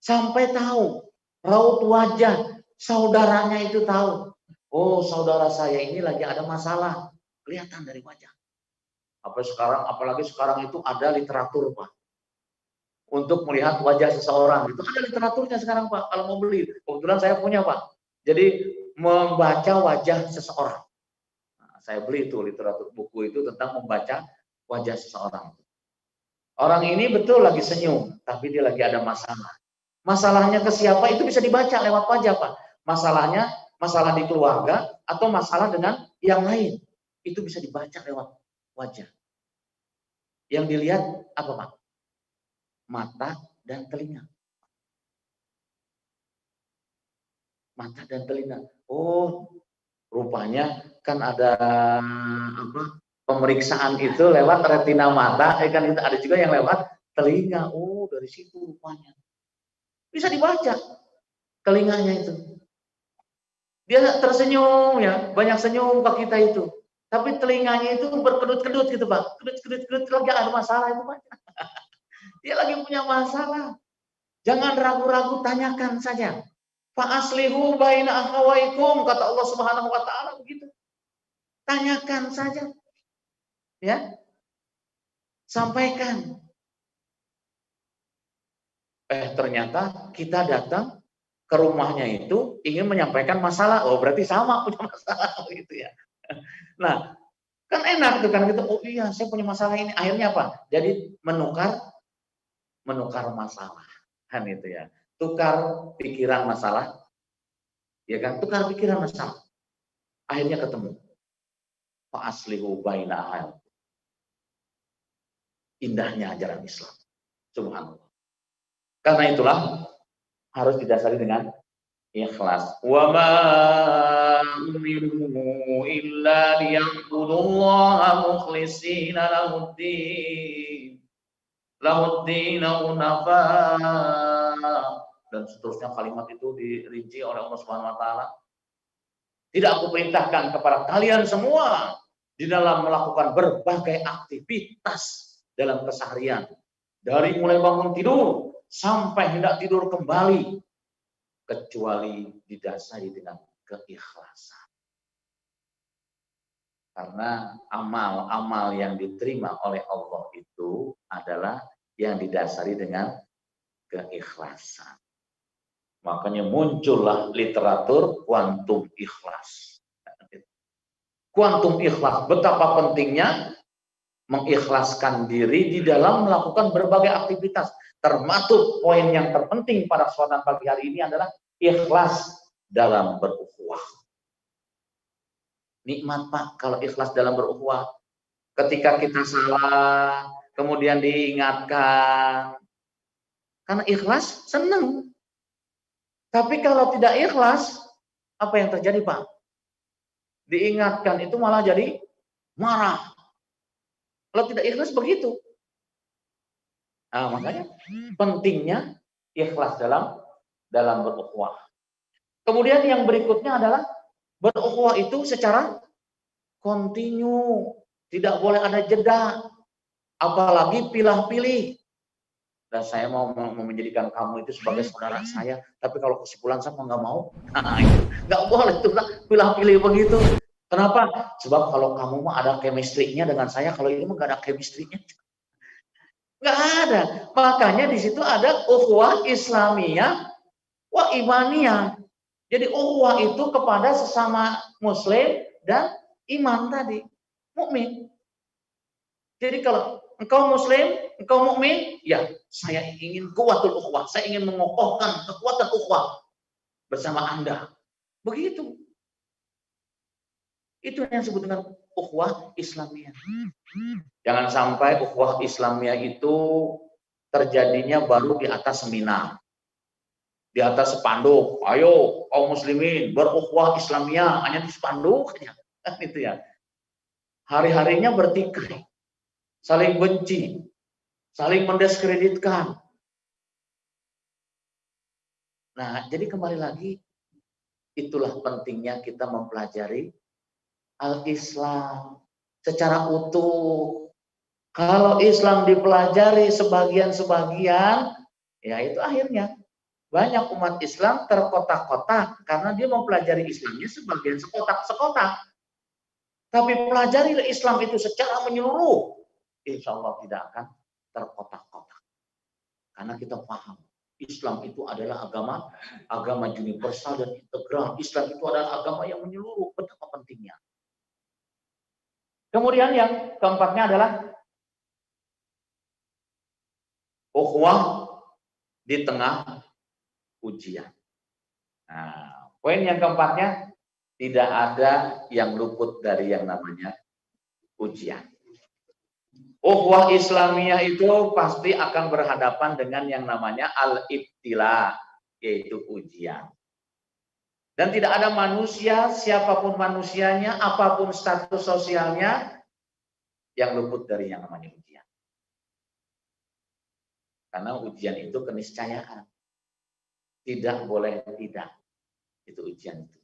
Sampai tahu, raut wajah saudaranya itu tahu. Oh, saudara saya ini lagi ada masalah, kelihatan dari wajah. Apalagi sekarang itu ada literatur, Pak. Untuk melihat wajah seseorang. Itu ada literaturnya sekarang, Pak. Kalau mau beli. Kebetulan saya punya, Pak. Jadi membaca wajah seseorang. Nah, saya beli itu literatur buku itu tentang membaca wajah seseorang. Orang ini betul lagi senyum, tapi dia lagi ada masalah. Masalahnya ke siapa itu bisa dibaca lewat wajah, Pak. Masalahnya masalah di keluarga atau masalah dengan yang lain. Itu bisa dibaca lewat wajah. Yang dilihat apa, Pak? Mata dan telinga. Mata dan telinga. Oh, rupanya kan ada pemeriksaan itu lewat retina mata, kan itu ada juga yang lewat telinga. Oh, dari situ rupanya. Bisa dibaca telinganya itu. Dia tersenyum ya, banyak senyum ke kita itu. Tapi telinganya itu berkedut-kedut gitu, Pak. Kedut-kedut lagi ada masalah itu, Pak. Dia lagi punya masalah. Jangan ragu-ragu, tanyakan saja. Fa aslihu baina akhawaikum, kata Allah Subhanahu wa taala begitu. Tanyakan saja. Ya. Sampaikan. Ternyata kita datang ke rumahnya itu ingin menyampaikan masalah. Oh, berarti sama punya masalah gitu ya. Nah, kan enak tuh kan gitu. Oh iya, saya punya masalah ini. Akhirnya apa? Jadi menukar masalah. Kan itu ya. Tukar pikiran masalah. Ya kan? Tukar pikiran masalah. Akhirnya ketemu. Fa aslihu baina. Indahnya ajaran Islam. Subhanallah. Karena itulah harus didasari dengan ikhlas. Wa ma umiru illa liya'budullaha mukhlishina lahuddin. Lahuddin hunafa. Dan seterusnya kalimat itu dirinci oleh Allah Subhanahu wa taala. Tidak aku perintahkan kepada kalian semua di dalam melakukan berbagai aktivitas dalam keseharian. Dari mulai bangun tidur sampai hendak tidur kembali, kecuali didasari dengan keikhlasan. Karena amal-amal yang diterima oleh Allah itu adalah yang didasari dengan keikhlasan. Makanya muncullah literatur kuantum ikhlas. Kuantum ikhlas, betapa pentingnya mengikhlaskan diri di dalam melakukan berbagai aktivitas. Termasuk poin yang terpenting pada kesempatan pagi hari ini adalah ikhlas dalam berukhuwah. Nikmat, Pak, kalau ikhlas dalam berukhuwah. Ketika kita salah, kemudian diingatkan. Karena ikhlas, senang. Tapi kalau tidak ikhlas, apa yang terjadi, Pak? Diingatkan itu malah jadi marah. Kalau tidak ikhlas begitu. Nah, makanya pentingnya ikhlas dalam berukhuwah. Kemudian yang berikutnya adalah berukhuwah itu secara kontinu, tidak boleh ada jeda, apalagi pilih-pilih. Dan saya mau menjadikan kamu itu sebagai saudara saya, tapi kalau kesimpulan saya nggak mau, nah, nggak boleh itu pilih-pilih begitu. Kenapa? Sebab kalau kamu mah ada chemistry-nya dengan saya, kalau ini mah nggak ada chemistry-nya. Nggak ada. Makanya di situ ada ukhuwah Islamiyah wa imaniyah. Jadi ukhuwah itu kepada sesama muslim dan iman tadi, mukmin. Jadi kalau engkau muslim, engkau mukmin, ya saya ingin kuwatul ukhuwah, saya ingin mengokohkan kekuatan ukhuwah bersama Anda. Begitu. Itu yang disebut dengan ukhuwah Islamiyah. Jangan sampai ukhuwah Islamiyah itu terjadinya baru di atas seminar. Di atas spanduk, ayo kaum muslimin berukhuwah Islamiyah, hanya di spanduk aja. Itu ya. Hari-harinya bertikai, saling benci, saling mendiskreditkan. Nah, jadi kembali lagi, itulah pentingnya kita mempelajari Al-Islam secara utuh. Kalau Islam dipelajari sebagian-sebagian, ya itu akhirnya banyak umat Islam terkotak-kotak karena dia mempelajari Islamnya sebagian sekotak-sekotak. Tapi pelajari Islam itu secara menyeluruh, insya Allah tidak akan terkotak-kotak. Karena kita paham, Islam itu adalah agama universal dan integral. Islam itu adalah agama yang menyeluruh, betapa pentingnya. Kemudian yang keempatnya adalah ukhuwah di tengah ujian. Nah, poin yang keempatnya, tidak ada yang luput dari yang namanya ujian. Ukhuwah Islamiyah itu pasti akan berhadapan dengan yang namanya al-ibtila, yaitu ujian. Dan tidak ada manusia, siapapun manusianya, apapun status sosialnya, yang luput dari yang namanya ujian. Karena ujian itu keniscayaan. Tidak boleh tidak. Itu ujian itu.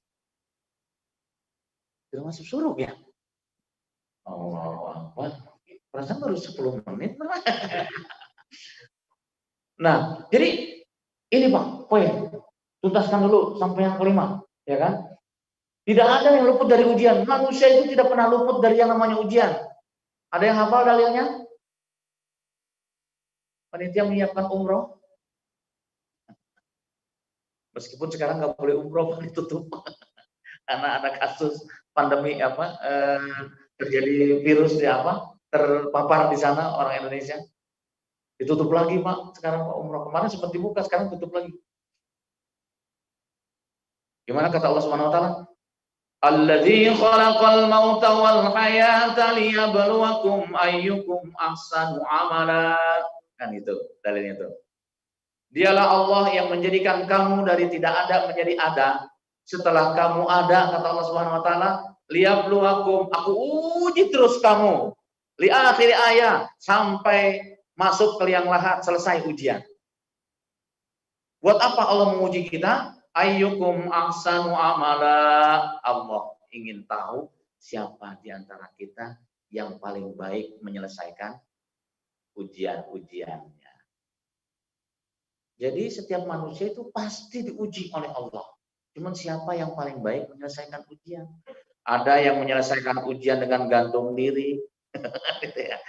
Sudah masuk suruk ya? Allah Akbar. Perasaan baru 10 menit. Nah, jadi ini Pak, poin. Tuntaskan dulu sampai yang kelima, ya kan? Tidak ada yang luput dari ujian. Manusia itu tidak pernah luput dari yang namanya ujian. Ada yang hafal dalilnya? Panitia menyiapkan umroh. Meskipun sekarang nggak boleh umroh, ditutup. Karena ada kasus pandemi terjadi virus terpapar di sana orang Indonesia. Ditutup lagi Pak, sekarang Pak umroh. Kemarin sempat dibuka, sekarang tutup lagi. Gimana kata Allah Subhanahu wa taala? Alladzi khalaqal mauta wal hayata liyabluwakum ayyukum ahsanu amala. Kan itu dalilnya itu. Dialah Allah yang menjadikan kamu dari tidak ada menjadi ada. Setelah kamu ada, kata Allah Subhanahu wa taala, liyabluwakum, aku uji terus kamu. Li akhir ayat, sampai masuk ke liang lahat, selesai ujian. Buat apa Allah menguji kita? Ayyukum ahsanu amala. Allah ingin tahu siapa di antara kita yang paling baik menyelesaikan ujian-ujiannya. Jadi setiap manusia itu pasti diuji oleh Allah. Cuman siapa yang paling baik menyelesaikan ujian? Ada yang menyelesaikan ujian dengan gantung diri. Gitu ya.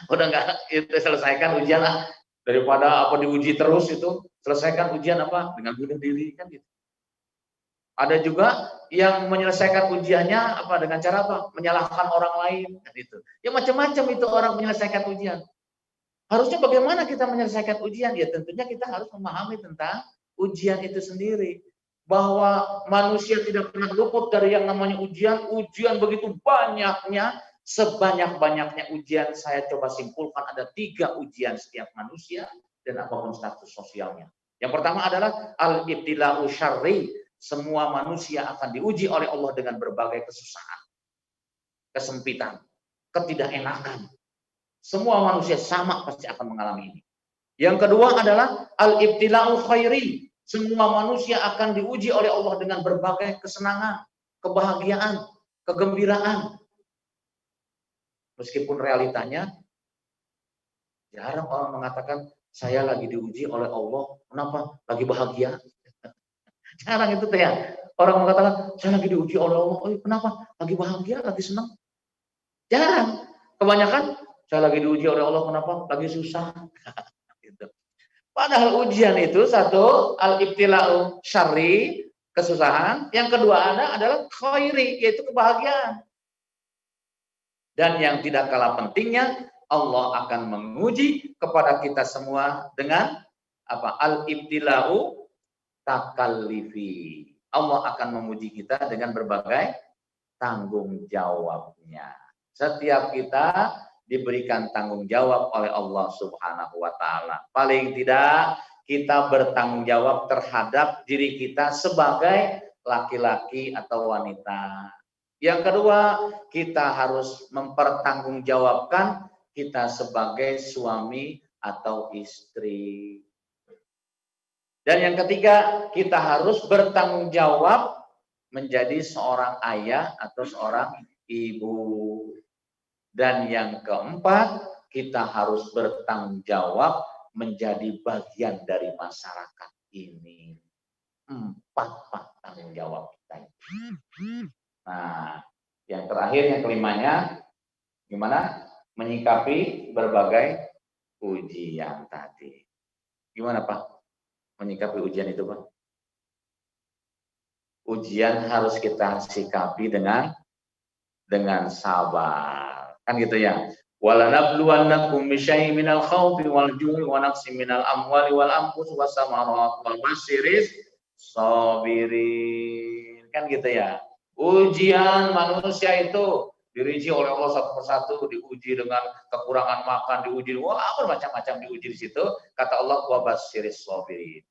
Udah nggak itu selesaikan ujian lah. Daripada diuji terus itu, selesaikan ujian dengan bunuh diri kan gitu. Ada juga yang menyelesaikan ujiannya dengan cara menyalahkan orang lain kan gitu. Ya macam-macam itu orang menyelesaikan ujian. Harusnya bagaimana kita menyelesaikan ujian? Ya tentunya kita harus memahami tentang ujian itu sendiri. Bahwa manusia tidak pernah luput dari yang namanya ujian. Ujian begitu banyaknya, sebanyak-banyaknya ujian. Saya coba simpulkan ada 3 ujian setiap manusia dan apapun status sosialnya. Yang pertama adalah al-ibtila'u syarri. Semua manusia akan diuji oleh Allah dengan berbagai kesusahan, kesempitan, ketidakenakan. Semua manusia sama pasti akan mengalami ini. Yang kedua adalah al-ibtila'u khairi. Semua manusia akan diuji oleh Allah dengan berbagai kesenangan, kebahagiaan, kegembiraan. Meskipun realitanya jarang orang mengatakan saya lagi diuji oleh Allah. Kenapa? Lagi bahagia. Jarang itu ya. Orang mengatakan saya lagi diuji oleh Allah. Oh, kenapa? Lagi bahagia, lagi senang. Jarang. Kebanyakan saya lagi diuji oleh Allah, kenapa? Lagi susah. Gitu. Padahal ujian itu satu, al-ibtila'u syarri, kesusahan. Yang kedua adalah khairi, yaitu kebahagiaan. Dan yang tidak kalah pentingnya, Allah akan menguji kepada kita semua dengan al-ibtila'u takallifi. Allah akan menguji kita dengan berbagai tanggung jawabnya. Setiap kita diberikan tanggung jawab oleh Allah Subhanahu wa taala. Paling tidak kita bertanggung jawab terhadap diri kita sebagai laki-laki atau wanita. Yang kedua, kita harus mempertanggungjawabkan kita sebagai suami atau istri. Dan yang ketiga, kita harus bertanggung jawab menjadi seorang ayah atau seorang ibu. Dan yang keempat, kita harus bertanggung jawab menjadi bagian dari masyarakat ini. 4 tanggung jawab kita. Nah, Yang terakhir, yang kelimanya, gimana menyikapi berbagai ujian tadi. Gimana Pak menyikapi ujian itu Pak? Ujian harus kita sikapi dengan sabar. Kan gitu ya. Walanabluwannakum bisyai'in minal khaufi wal ju'i wa naqsin minal amwali wal anfus was samarat wa basyiris sabirin. Kan gitu ya. Ujian manusia itu dirinci oleh Allah satu persatu, diuji dengan kekurangan makan, diuji bermacam-macam diuji di situ. Kata Allah wa basyiris sabirin.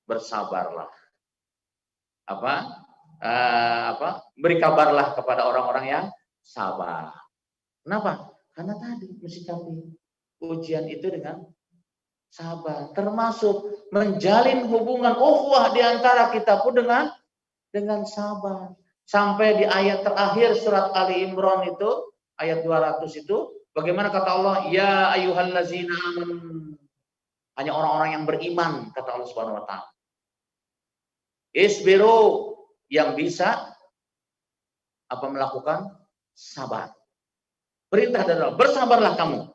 Bersabarlah. Beri kabarlah kepada orang-orang yang sabar. Kenapa? Karena tadi mensikapi ujian itu dengan sabar, termasuk menjalin hubungan ukhuwah di antara kita pun dengan sabar. Sampai di ayat terakhir surat Ali Imran itu, ayat 200 itu, bagaimana kata Allah, ya ayyuhallazina amanu. Hanya orang-orang yang beriman, kata Allah Subhanahu wa taala. Isbiru, yang bisa melakukan sabar. Perintah dari Allah, bersabarlah kamu.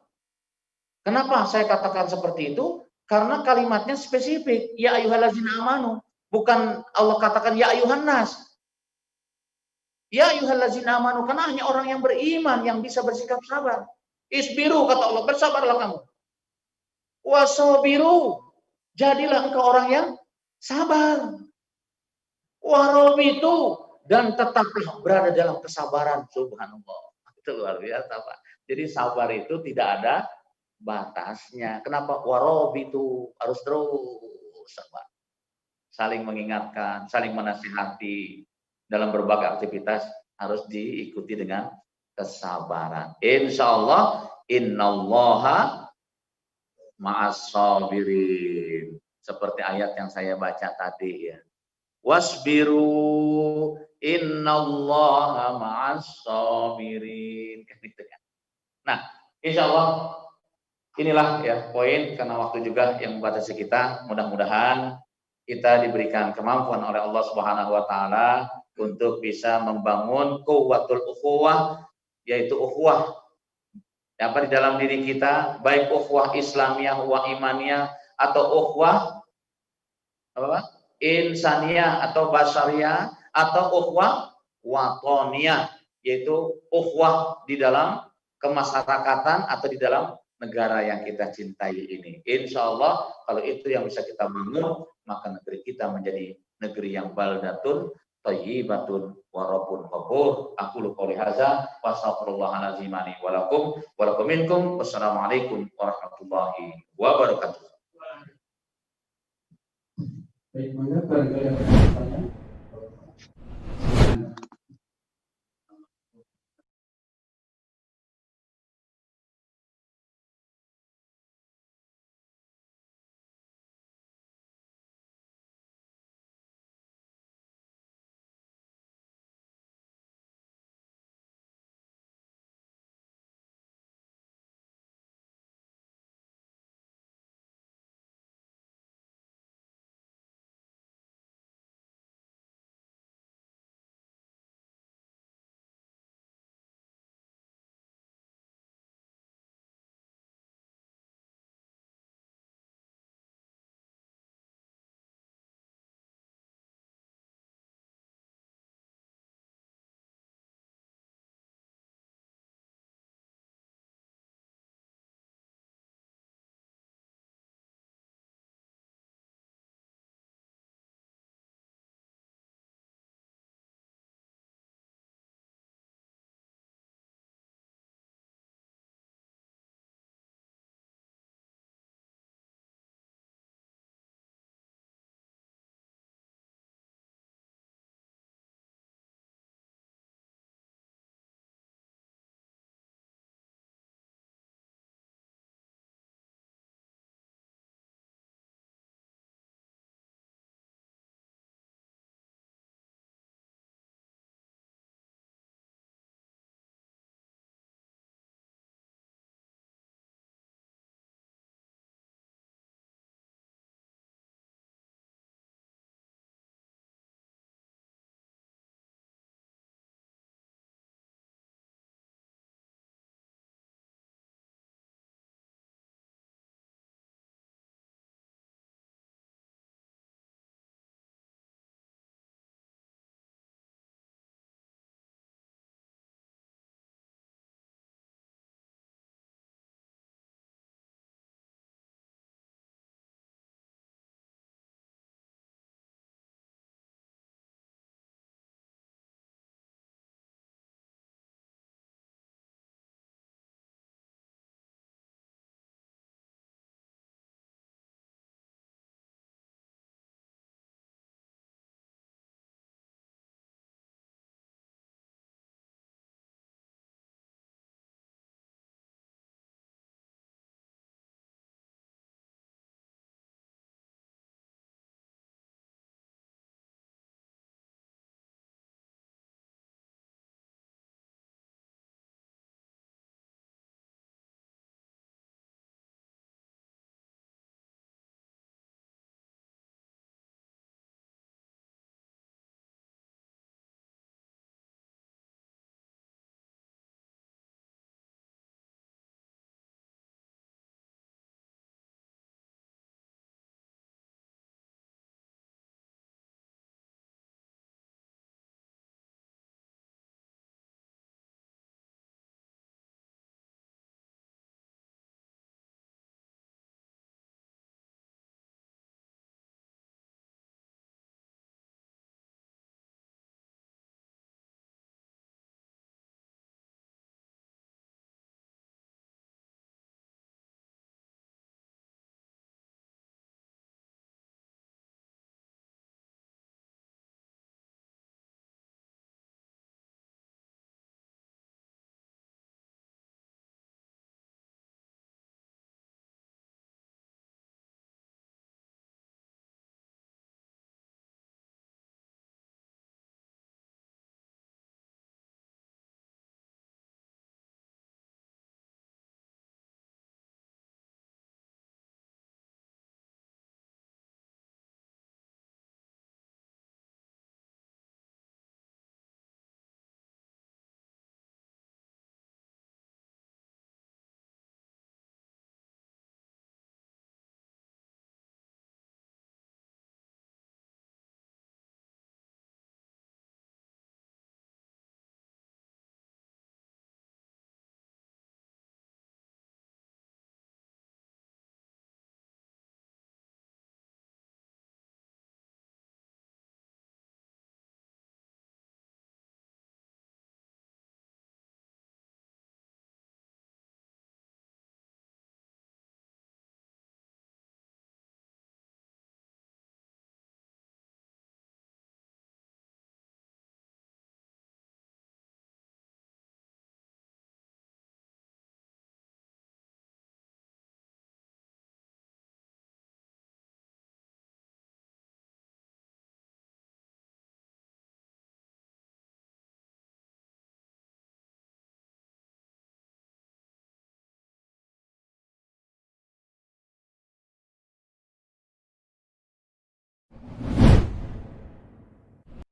Kenapa saya katakan seperti itu? Karena kalimatnya spesifik, ya ayyuhallazina amanu. Bukan Allah katakan ya ayyuhan nas. Ya ayyuhallazina amanu, karena hanya orang yang beriman yang bisa bersikap sabar. Isbiru, kata Allah, bersabarlah kamu. Wasabiru, jadilah engkau orang yang sabar. Warobitu, dan tetaplah berada dalam kesabaran. Subhanallah. Itu luar biasa Pak. Jadi sabar itu tidak ada batasnya. Kenapa? Warobitu, harus terus sabar. Saling mengingatkan, saling menasihati. Dalam berbagai aktivitas harus diikuti dengan kesabaran. Insya Allah, innallaha ma'as sabirin. Seperti ayat yang saya baca tadi ya. Wasbiru innallaha ma'as sabirin. Nah, insya Allah inilah ya poin, karena waktu juga yang membatasi kita. Mudah-mudahan kita diberikan kemampuan oleh Allah Subhanahu wa taala untuk bisa membangun quwwatul ukhuwah, yaitu ukhuwah di dalam diri kita, baik ukhuwah Islamiyah, ukhuwah imaniyah, atau ukhuwah insaniyah atau basyariyah, atau ukhuwah watoniyah, yaitu ukhuwah di dalam kemasyarakatan atau di dalam negara yang kita cintai ini. Insya Allah kalau itu yang bisa kita bangun, maka negeri kita menjadi negeri yang baldatun thayyibatun wa rabbun ghafur. Aqulu qouli hadza wa astaghfirullahalazim li wa lakum minkum. Wassalamualaikum warahmatullahi wabarakatuh. Baik, maka barangkali ada pertanyaan.